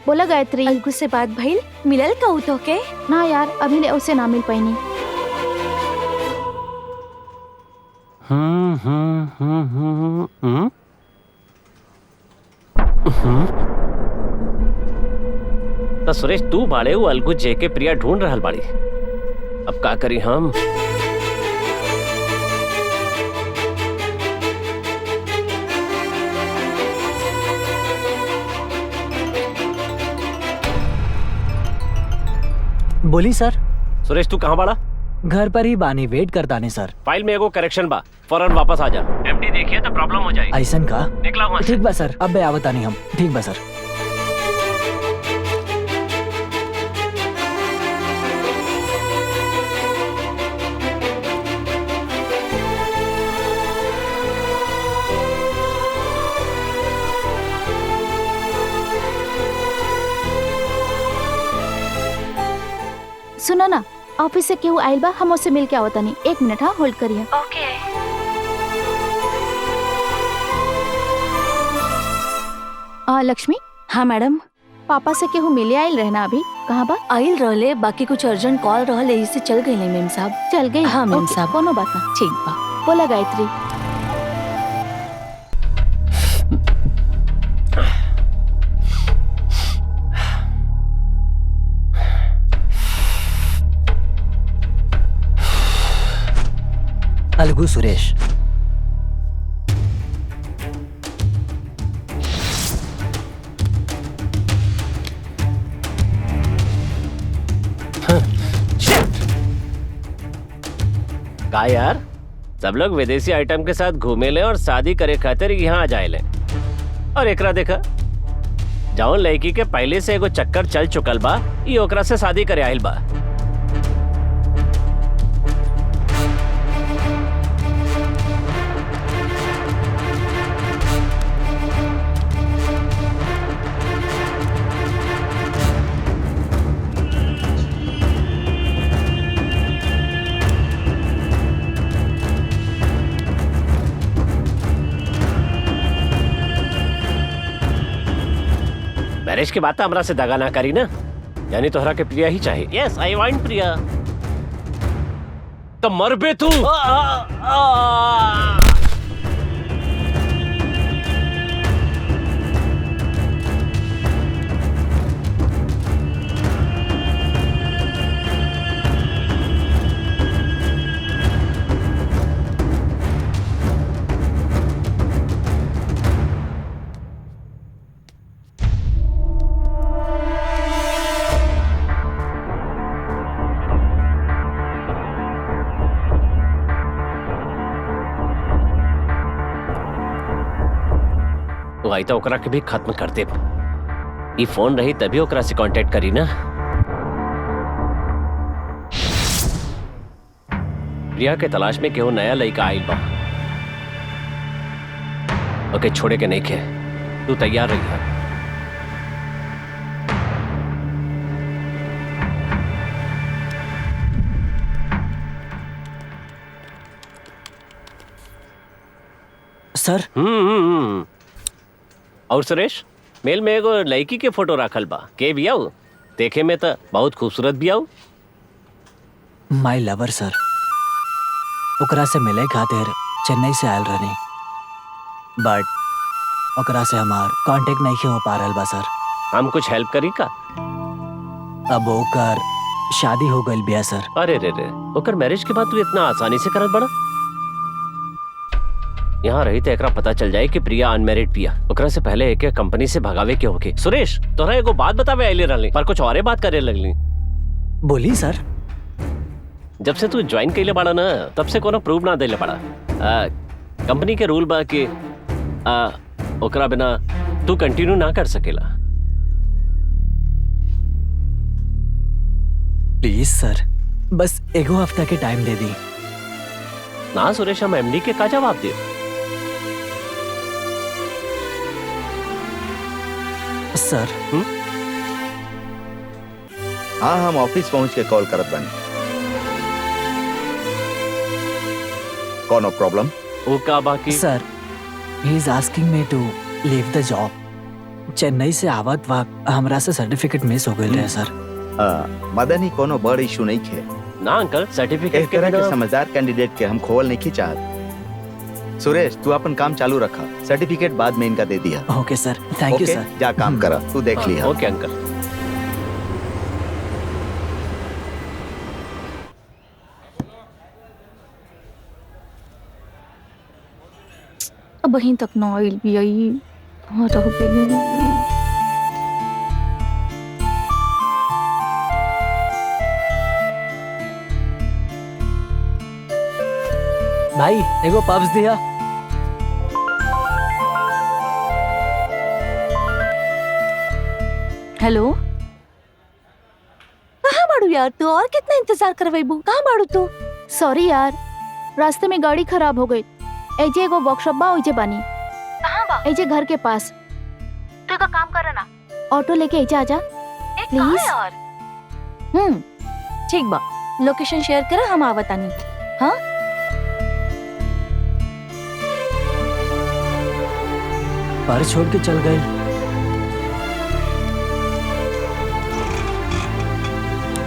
बोला गायत्री। अलगू से बात भइल, मिलल कहू तो के? ना यार, अभी ले उसे ना मिल पाईनी। तो सुरेश तू बाड़े वो अलगू जे के प्रिया ढूंढ रहल बाड़ी। अब का करी हम? बोली सर। सुरेश तू कहाँ बाड़ा? घर पर ही बानी, वेट करता नहीं सर। फाइल में एगो करेक्शन बा, फौरन वापस आ जा। एमडी देखिए तो प्रॉब्लम हो जाए। ऐसन का? निकला हुआ। ठीक बा सर, अब बे आवता नहीं हम। ठीक बा सर। सुनो ना, ऑफिस से केहू आइल बा, हम उससे मिल के आवत नहीं। 1 मिनट, हाँ होल्ड करिए। ओके। लक्ष्मी, हाँ मैडम, पापा से केहू मिले आइल रहना अभी? कहाँ बा? आइल रहले, बाकी कुछ अर्जेंट कॉल रहले, यही से चल गई मेम साहब। चल गई? हाँ मेम ओके, साहब। कोनो बात ना। ठीक बा। बोला गायत्री। अलगू सुरेश, का यार, सब लोग विदेशी आइटम के साथ घूमे ले और शादी करे खातिर यहाँ आ जाए ले। और एकरा देखा, जौन लड़की के पहले से एगो चक्कर चल चुकल बा, ये ओकरा से शादी करे आइल बा। मैरिज के बाद हमरा से दगा ना करी ना, यानी तोहरा के प्रिया ही चाहिए। Yes, I want Priya. तो मर बे तू। आई तो ओकरा के भी खत्म कर दे। ई फोन रही तभी ओकरा से कांटेक्ट करी ना। प्रिया के तलाश में केहू नया लड़का आइल बा। ओके छोड़े के नहीं खे, तू तैयार रही है। सर। और सुरेश, मेल में एगो लड़की के फोटो रखल बा, के भी आओ देखे में तो बहुत खूबसूरत भी आओ। माय लवर सर, ओकरा से मिले खातिर चेन्नई से आयल रहनी, बट ओकरा से हमार कांटेक्ट नहीं हो पा रहल बा सर। हम कुछ हेल्प करी का? अब ओकर शादी हो गई बिया सर। अरे रे रे, ओकर मैरिज के बाद तू इतना आसानी से करत बड़ा? यहाँ रही तो एकरा पता चल जाए कि प्रिया अनमेरिड पिया, ओकरा से पहले एक कंपनी से भगावे के होके। सुरेश, तोहरा एगो बात बतावे आइले रहली, पर कुछ औरे बात करे लगली। बोली सर। जब से तू ज्वाइन कइले बाड़ा ना, तब से कोनो प्रूव ना देले बाड़ा। कंपनी के रूल बा कि ओकरा बिना तू कंटिन्यू ना कर सकेला। प्लीज सर, बस एगो हफ्ता के टाइम दे दी ना। सुरेश, हम एमडी के का जवाब दे? सर। हाँ, हम ऑफिस पहुंच के कॉल करत बानी। कोनो प्रॉब्लम? वो का बाकी? Sir, he is asking me to leave the job. Chennai से आवत वक्त हमरा से सर्टिफिकेट मिस हो गई रहे सर। मदनी कोनो बड़ इशू नहीं खे ना अंकल, सर्टिफिकेट के बिना समझदार कैंडिडेट के हम खोल नहीं चाहत। सुरेश, तू अपन काम चालू रखा, सर्टिफिकेट बाद में इनका दे दिया। ओके सर, थैंक यू सर। जा काम करा, तू देख लिया। ओके अंकल। अब वहीं तक ना ऑयल भी आई। हाँ, रहो पहले। भाई एगो पब्स दिया। हेलो, कहाँ बाड़ू यार तू? और कितना इंतजार करवाइबू? कहाँ बाड़ू तू? सॉरी यार, रास्ते में गाड़ी खराब हो गई। एजे एगो वर्कशॉप बा, ओजे बानी। कहाँ बा? एजे घर के पास। तू का काम कर ना, ऑटो लेके एजे आजा प्लीज यार। ठीक बा, लोकेशन शेयर करा, हम आवतानी। हाँ पर्स छोड़ के चल गए।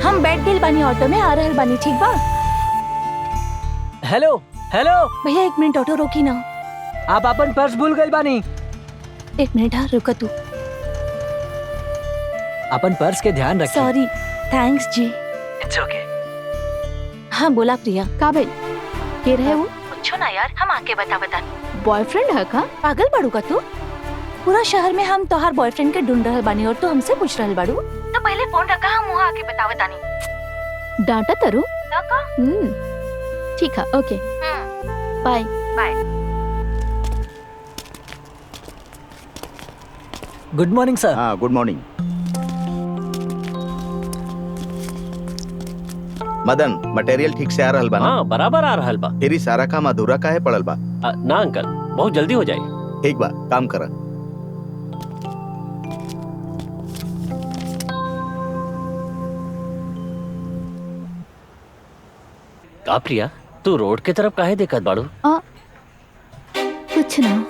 हम बैठ गए बानी, ऑटो में आ रहल बानी, ठीक बा? हेलो हेलो भैया 1 मिनट, ऑटो रोकी ना। आप अपन पर्स भूल गए बानी। 1 मिनट, हाँ रुका तू। अपन पर्स के ध्यान रखिए। सॉरी, थैंक्स जी। It's okay. हाँ बोला प्रिया। का भाई के रहे वो? पूछो ना यार, हम आके बता। बॉयफ्रेंड है का? पागल बाड़ू का तू? पूरा शहर में हम तोहार बॉयफ्रेंड के ढूंढ रहल बानी और तू हमसे पूछ रहल बाड़ू? तो पहले फोन रखा, हम वहाँ आके बतावतानी। डांटा तरू? का? ठीक है, ओके बाय बाय। गुड मॉर्निंग सर। हाँ गुड मॉर्निंग। मदन, मटेरियल ठीक से आ रहल बा ना? हाँ बराबर आ रहल बा। फिर सारा काम अधूरा काहे पड़ल बा? ना अंकल, बहुत जल्दी हो जाए। ठीक बा, काम करा। का प्रिया, तू रोड के तरफ काहे देखत बाड़ू? कुछ ना।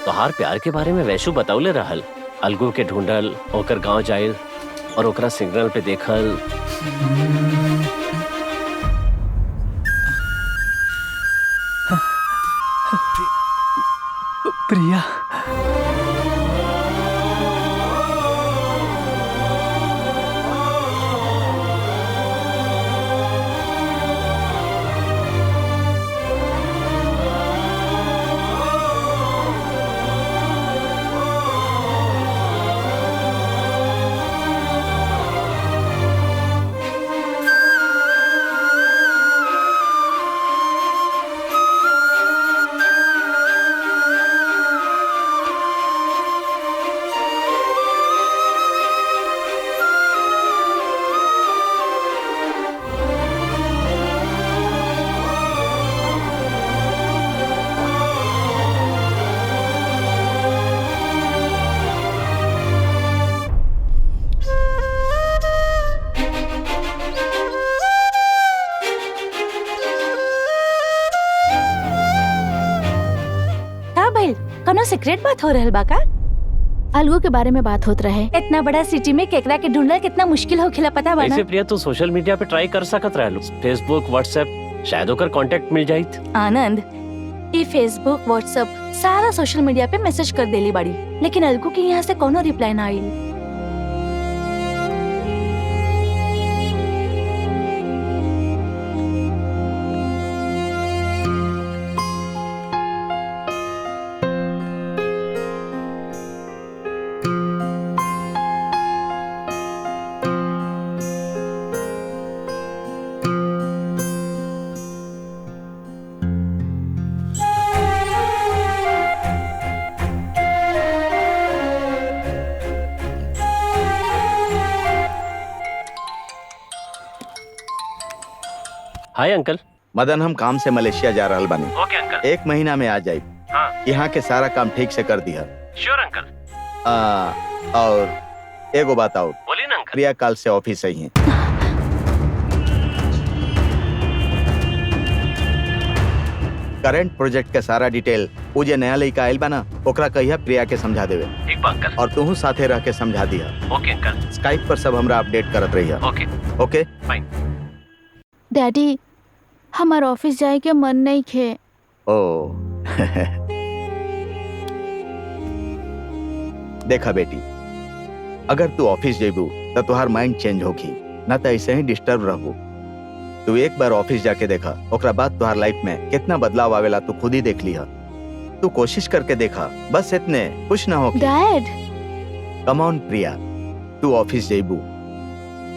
तोहार प्यार के बारे में वैशु बतौले रहल। अलगू के ढूंढल, ओकर गांव जाइल और ओकरा सिग्नल पे देखल। प्रिया, कौनो सीक्रेट बात हो रहल बा का? अलगू के बारे में बात होत रहे। इतना बड़ा सिटी में केकरा के ढूंढना कितना मुश्किल हो खिला, पता बा ना? ऐसे प्रिया तू सोशल मीडिया पे ट्राई कर सकत रहलू, फेसबुक व्हाट्सएप, शायद ओकर कांटेक्ट मिल जाइत। आनंद, ये फेसबुक व्हाट्सएप सारा सोशल मीडिया पे मैसेज कर देली बाड़ी, लेकिन अलगू के यहाँ से कोनो रिप्लाई ना आई। Hi uncle. मदन, हम काम से मलेशिया जा रहल बानी। ओके अंकल। 1 महीना में आ जाए। हाँ। यहाँ के सारा काम ठीक से कर दिया। Sure uncle. और एगो बात और। बोलिए ना अंकल। प्रिया कल से ऑफिस आई है। करंट प्रोजेक्ट के सारा डिटेल वो जे नया लड़का आयल बा ना, ओकरा कहिया प्रिया के समझा देवे। ठीक बा अंकल। और तू साथे रह के समझा दिया। ओके अंकल। स्काइप पर सब हमरा अपडेट करत रहिया। ओके ओके फाइन। डैडी, हमार ऑफिस जाए के मन नहीं खे। ओ देखा बेटी, अगर तू ऑफिस जेबू तो तुहार माइंड चेंज होगी, ना तो ऐसे ही डिस्टर्ब रहबू। तू एक बार ऑफिस जाके देखा, ओकरा बाद तुहार लाइफ में कितना बदलाव आवेला तू खुद ही देख लिया। तू कोशिश करके देखा, बस इतने खुश ना हो। डैड, कम ऑन प्रिया, तू ऑफिस जेबू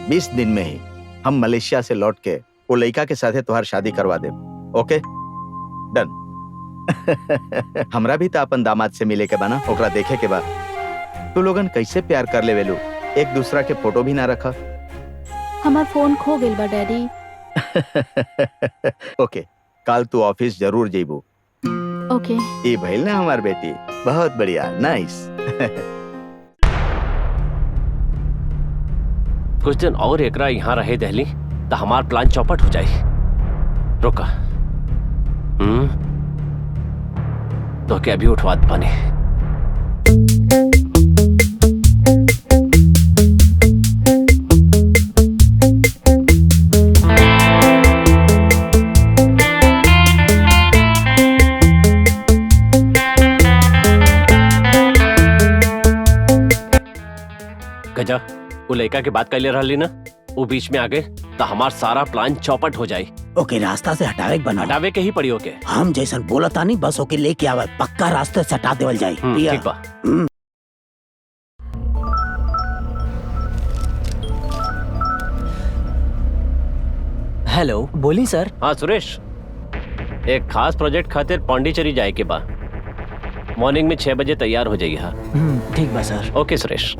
20 दिन में ही हम मलेशिया से लौट के वो लड़का के साथे तुहार शादी करवा दे। ओके डन। हमरा भी तो अपन दामाद से मिले के बना, ओकरा देखे के बाद। तू लोगन कैसे प्यार कर ले वेलू, एक दूसरा के फोटो भी ना रखा। हमार फोन खो गेल बा डैडी। ओके, कल तू ऑफिस जरूर जेबू। ओके ये भइल ना हमार बेटी, बहुत बढ़िया, नाइस। कुछ दिन और एकरा यहाँ रहे दहली तो हमार प्लान चौपट हो जाए। रुका, तो क्या अभी उठवा पाने। गजा, वो लड़का के बात कर ले रहा ना, वो बीच में आ गए तो हमार सारा प्लान चौपट हो जाए। ओके, रास्ता से हटावे के बना। हटावे के ही पड़ी ओके। हम जैसन बोला था नहीं, बस ओके लेके आवे, पक्का रास्ते से हटा देवल जाए। ठीक बा। हेलो, बोली सर। हाँ सुरेश, एक खास प्रोजेक्ट खातिर पांडिचेरी जाए के बा। मॉर्निंग में 6 बजे तैयार हो जाइए। हाँ ठीक बा सर। ओके सुरेश।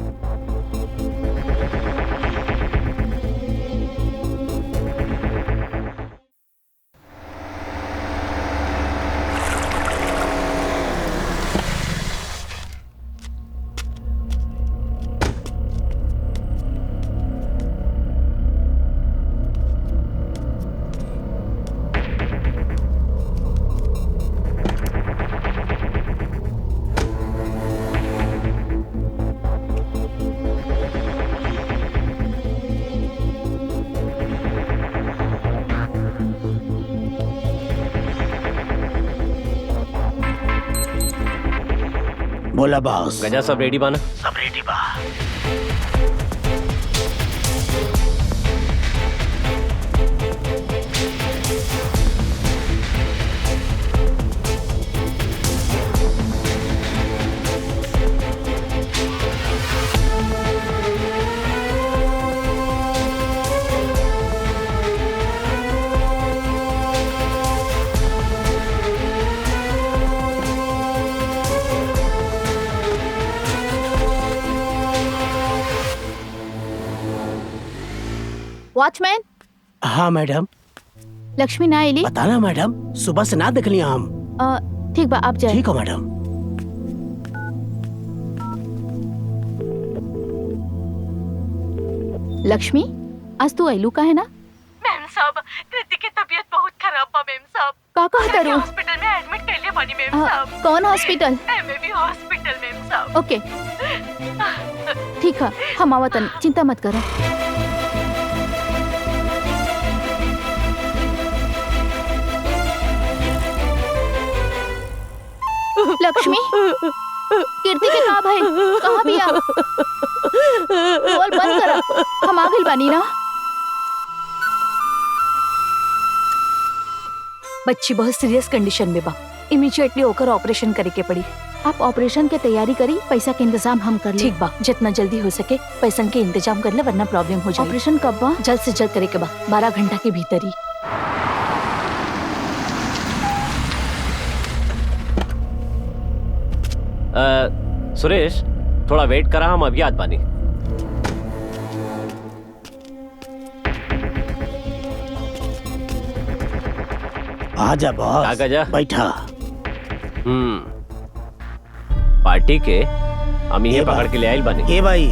बोला बॉस। गजा, सब रेडी बा ना? सब रेडी बा। वॉचमैन। हाँ मैडम। लक्ष्मी ना आईली? बताना मैडम, सुबह से ना देख लिया हम। ठीक बा, आप जाए। ठीक हो मैडम। लक्ष्मी, आज तू आईलू का है ना? मैम साहब, कृति की तबीयत बहुत खराब बा मैम साहब। का कहता रू? हॉस्पिटल में एडमिट कर लिया बानी मैम साहब। कौन हॉस्पिटल? एमएबी हॉस्पिटल मैम साहब। ओके ठीक है, हम आवतन, चिंता मत करो। लक्ष्मी, कीर्ति के कहाँ भाई? कहाँ भी आप? बोल बंद करा, हम आ गइल बानी ना। बच्ची बहुत सीरियस कंडीशन में बा, इमीडिएटली होकर ऑपरेशन करे के पड़ी। आप ऑपरेशन के तैयारी करी, पैसा के इंतजाम हम कर ले। ठीक बा, जितना जल्दी हो सके पैसा के इंतजाम कर ले, वरना प्रॉब्लम हो जाए। ऑपरेशन कब बा? जल्द से जल्द करे के बा, 12 घंटा के भीतर ही। सुरेश, थोड़ा वेट करा, हम अभी आत पानी। आजा बॉस। आ गजा, बैठा। पार्टी के हम ये पकड़ के ले आइल बानी। के भाई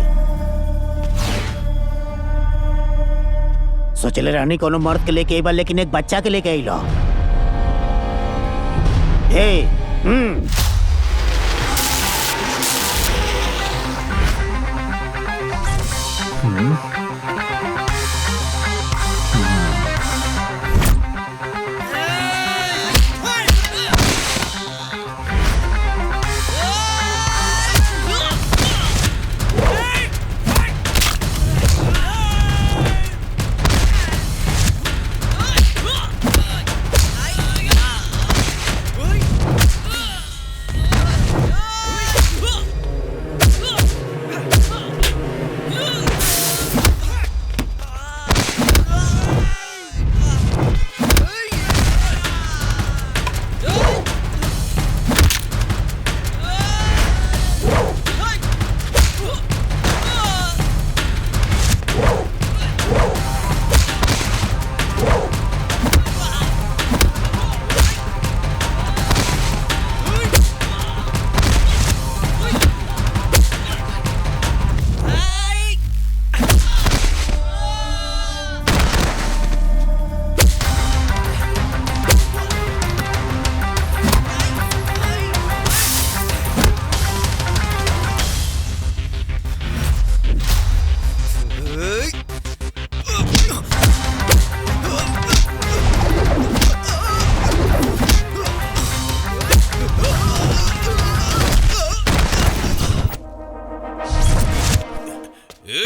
सोचले रहनी कोनो मर्द के लेके आइबा, लेकिन एक बच्चा के लेके आइलो। हे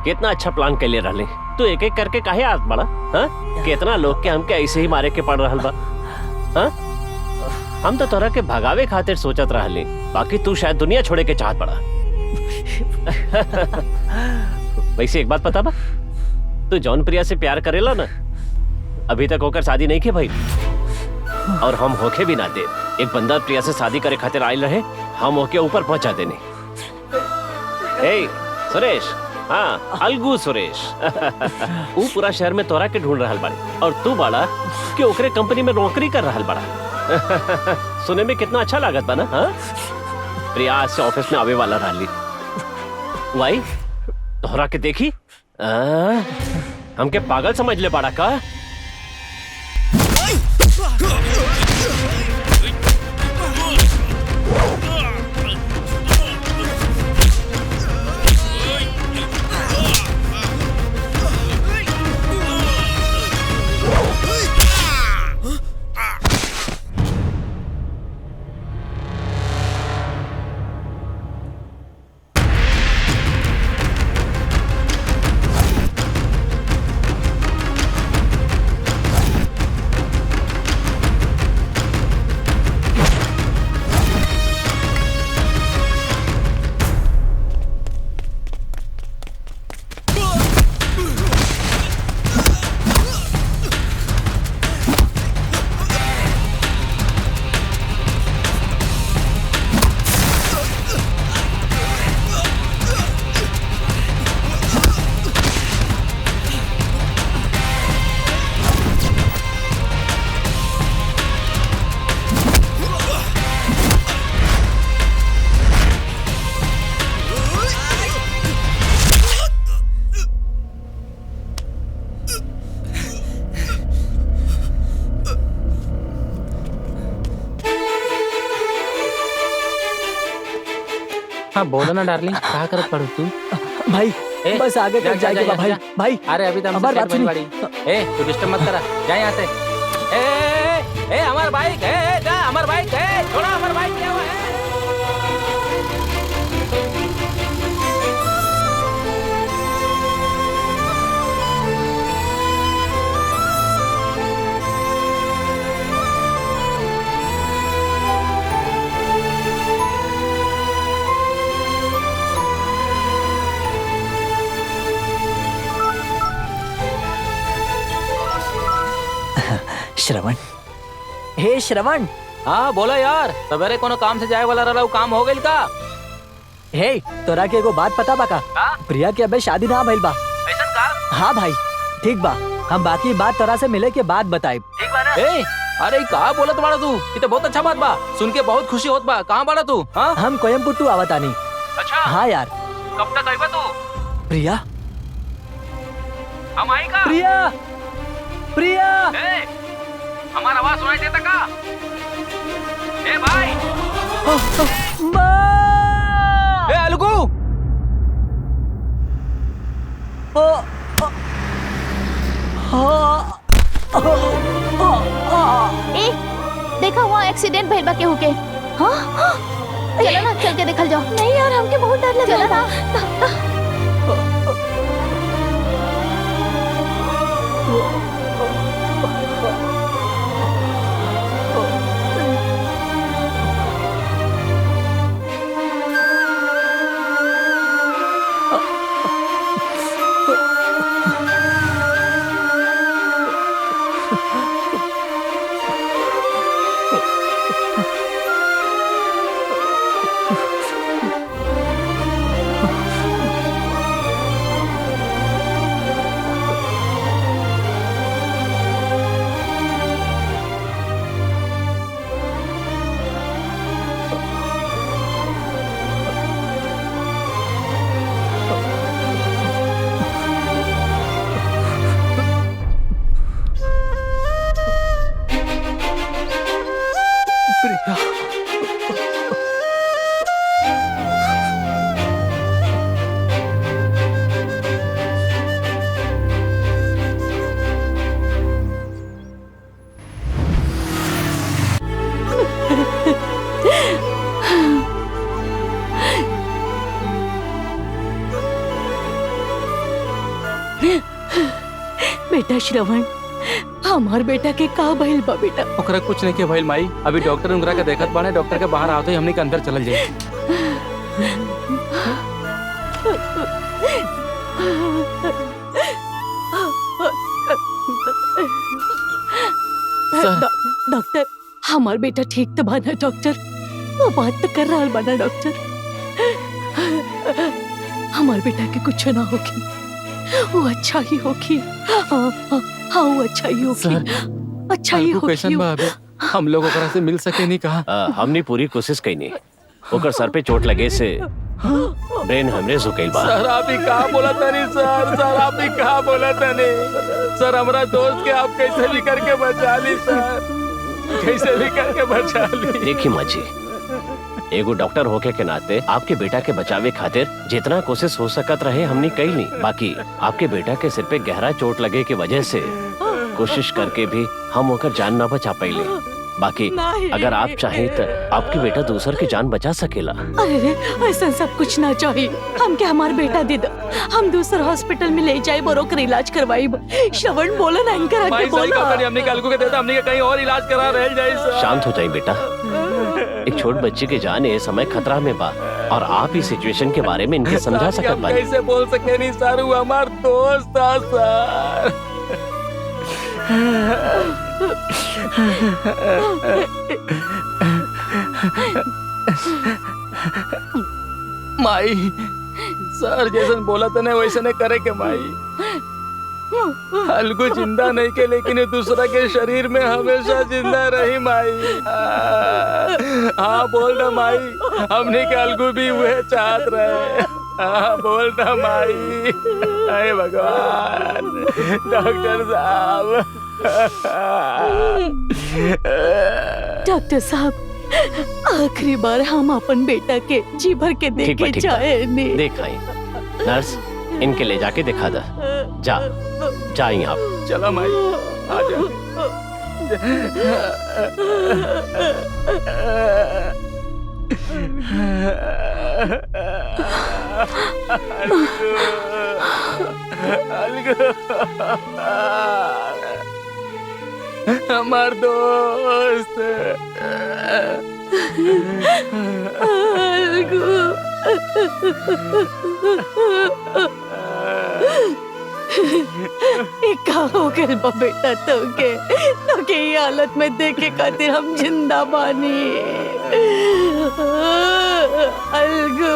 कितना अच्छा प्लान कर ले रहले। तू एक एक करके काहे आत बड़ा? हाँ, कितना लोग के हमके ऐसे ही मारे के पड़ रहल बा। हाँ, हम तो तोरा के भगावे खातिर सोचत रहले, बाकी तू शायद दुनिया छोड़े के चाहत बड़ा। वैसे एक बात पता बा, तू जौन प्रिया से प्यार करेला ना, अभी तक होकर शादी नहीं की भाई, और हम होके भी ना दे। एक बंदा प्रिया से शादी करे खातिर आयल रहे, हम होके ऊपर पहुंचा देने। ए सुरेश, हाँ अलगू सुरेश। वो पूरा शहर में तोरा के ढूंढ रहल बाड़े, और तू बाड़ा कि ओकरे कंपनी में नौकरी कर रहल बाड़ा। सुने में कितना अच्छा लागत बा ना? हाँ, प्रिया आज से ऑफिस में आवे वाला रहली। वाई तोहरा के देखी हमके पागल समझ ले बाड़ा का? हाँ बोलो ना डार्लिंग, क्या करत पड़ो तू? भाई बस आगे तक जाएगा भाई। भाई अरे अभी तो हम हमारी बात सुनी। ए तू डिस्टर्ब मत करा, जा यहाँ से। ए हमार बाइक है, जा हमार बाइक है, छोड़ा हमार बाइक क्या हुआ है? श्रवण, हे श्रवण। हाँ बोला यार, सवेरे कोनो काम से जाए वाला रहा, काम हो गइल का? हे तोरा के एगो बात पता बा का? प्रिया के अबे शादी ना भइल बा। ऐसन का? हाँ भाई ठीक बा, हम बाकी बात तोरा से मिले के बाद बताइब। ठीक बा ना? अरे का बोलत बाड़ा तू? ये तो बहुत अच्छा बात बा, सुन के बहुत खुशी होत बा। कहाँ बाड़ा तू? हाँ हम कोयम्पुटू आवतानी। अच्छा हाँ यार। कब तक आइबा तू? प्रिया, हम आई का? प्रिया, प्रिया। हमारा आवाज सुनाई देता का? ए भाई, ए अलगू, ए देखा हुआ एक्सीडेंट भइल बा केहू के। हाँ चलो ना, चल के देखल जाओ। नहीं यार, हमके बहुत डर लग रहा ना। बेटा श्रवण, हमार बेटा के का भइल बा बेटा? ओकरा कुछ नहीं के भइल माई। अभी डॉक्टर उनकरा के देखत बाने, डॉक्टर के बाहर आवते ही हमने के अंदर चलल जाए। डॉक्टर, हमार बेटा ठीक तो बाना डॉक्टर? वो बात तो कर रहा बाना डॉक्टर? हमार बेटा के कुछ ना होगी, वो अच्छा ही होगी। हाँ वो अच्छा ही होगी, अच्छा ही होगी। हम लोग ओकरा से मिल सके नहीं कहा। हमने पूरी कोशिश कईनी। ओकर सर पे चोट लगे से ब्रेन हेमरेज हो गइल बा। सर आप ही कहा बोला तनी सर, सर आप ही कहा बोला तनी सर, हमारा दोस्त के आप कैसे भी करके बचा ली सर, कैसे भी करके बचा ली। देखिए माँ जी, एगो डॉक्टर होके के नाते आपके बेटा के बचावे खातिर जितना कोशिश हो सकत रहे हमने कईली। बाकी आपके बेटा के सिर पे गहरा चोट लगे के वजह से कोशिश करके भी हम ओकर जान ना बचा पाइले। बाकी अगर आप चाहें तो आपके बेटा दूसर की जान बचा सकेला। अरे ऐसा सब कुछ ना चाहिए हमके, हमार बेटा दे दो, हम दूसरे हॉस्पिटल में ले जाए और ओकर इलाज करवाई। श्रवण बोला ना, इनकर आगे बोला। हमने कल को देता, हमने कहीं और इलाज करा रह जाए सर। शांत हो जाए बेटा, एक छोट बच्चे के जान ये समय खतरा में बा और आप इस सिचुएशन के बारे में इनके समझा सकत बानी। कैसे बोल सके नहीं सर, वो हमार दोस्त था सर। माई सर जैसन बोला था ना वैसे नहीं करे के माई। अलगू जिंदा नहीं के, लेकिन दूसरा के शरीर में हमेशा जिंदा रही माई। हाँ बोल ना माई, हमने के अलगू भी वह चाहत रहे। हाँ बोल ना माई। अरे भगवान, डॉक्टर साहब। डॉक्टर साहब, आखिरी बार हम अपन बेटा के जी भर के देखे जाए। देखाई नर्स, इनके ले जाके दिखा दा। जा जाइए आप। चला माई, आ जा। हमार दोस्त का हो गए बेटा, तो के ये हालत में देखे खातिर हम जिंदा बानी। अलगू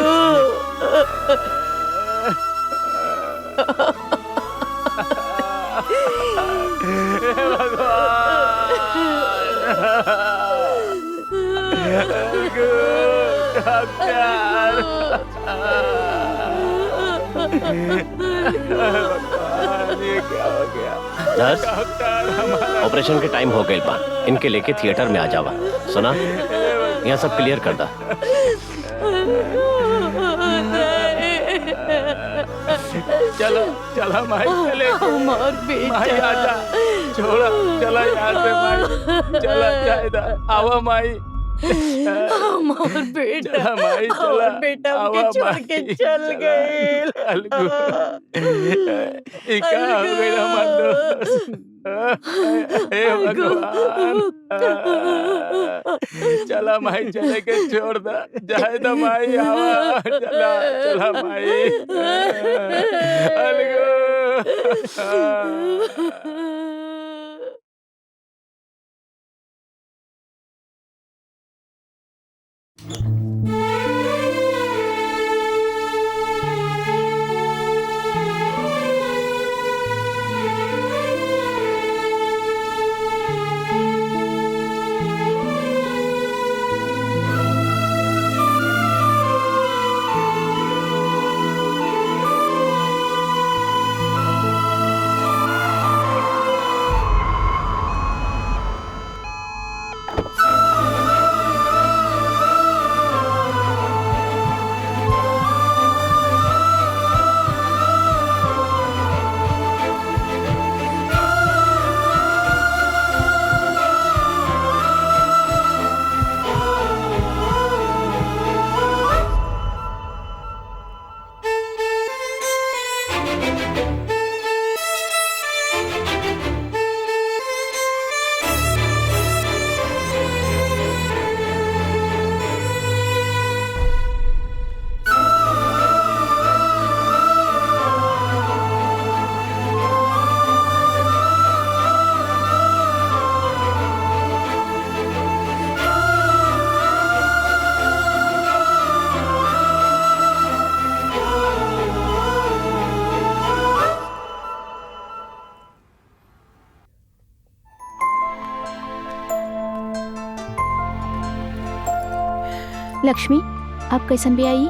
नर्स, ऑपरेशन के टाइम हो गए बा, इनके लेके थिएटर में आ जावा। सुना, यहाँ सब क्लियर कर दा। चलो चला माई, चले हमार बेटा। माई आजा, छोड़ा, चला यार से माई, चला जायदा, आवा माई। हमार बेटा, चला माई, चला, बेटा आवा छोड़ के चल गए। अलगू इका हो गई हमार दोस्त। हे भगवान, चला माई, चले के छोड़ दा, जाए दा माई, आवा, चला चला माई। अलगू लक्ष्मी आप कैसन भी आई?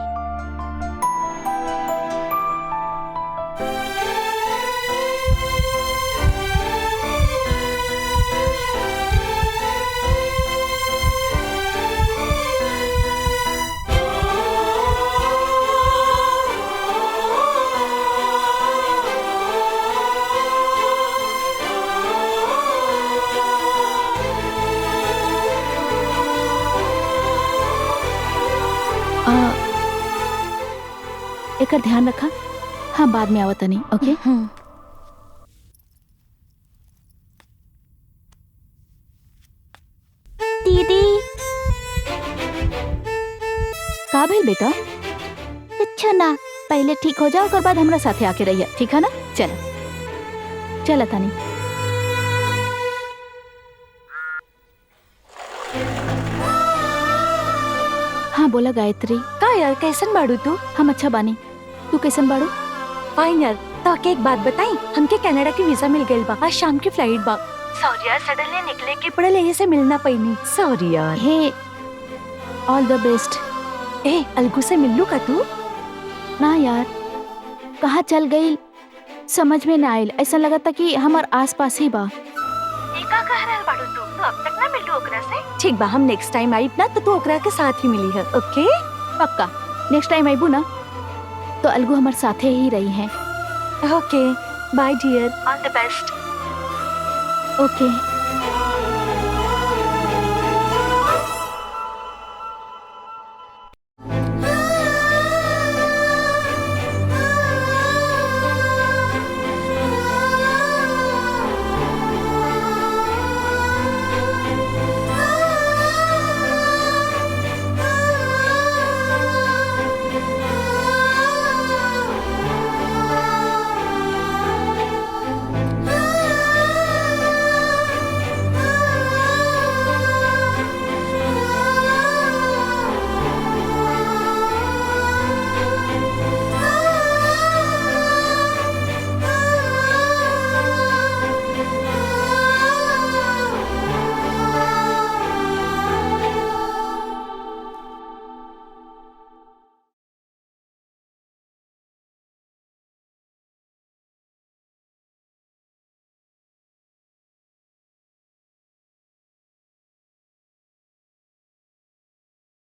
एकर ध्यान रखा। हाँ बाद में आवत नहीं। ओके दीदी का भेल बेटा? अच्छा ना, पहले ठीक हो जाओ और बाद हमरा साथे आके रहिए, ठीक है ना? चल चल तानी। हाँ बोला गायत्री। का यार कैसन बाड़ू तू? हम अच्छा बानी, तू कैसन बाड़ू? फाइन यार। तो के एक बात बताई, हमके कनाडा की वीजा मिल गई बा, आज शाम की फ्लाइट बा। सॉरी यार, सडनली निकले के पड़े यही से मिलना पैनी। सॉरी यार। हे ऑल द बेस्ट। ए अलगू से मिल लू का तू? ना यार, कहाँ चल गई समझ में ना आयल। ऐसा लगा था कि हमार आस पास ही बा। का कह रहल बाड़ू तू? तो अब तक ना मिलू ओकरा से? ठीक बा, हम नेक्स्ट टाइम आई ना तो तू ओकरा के साथ ही मिली है। ओके पक्का नेक्स्ट टाइम आईबू ना तो अलगू हमारे साथे ही रही हैं। Okay bye dear, all the best. Okay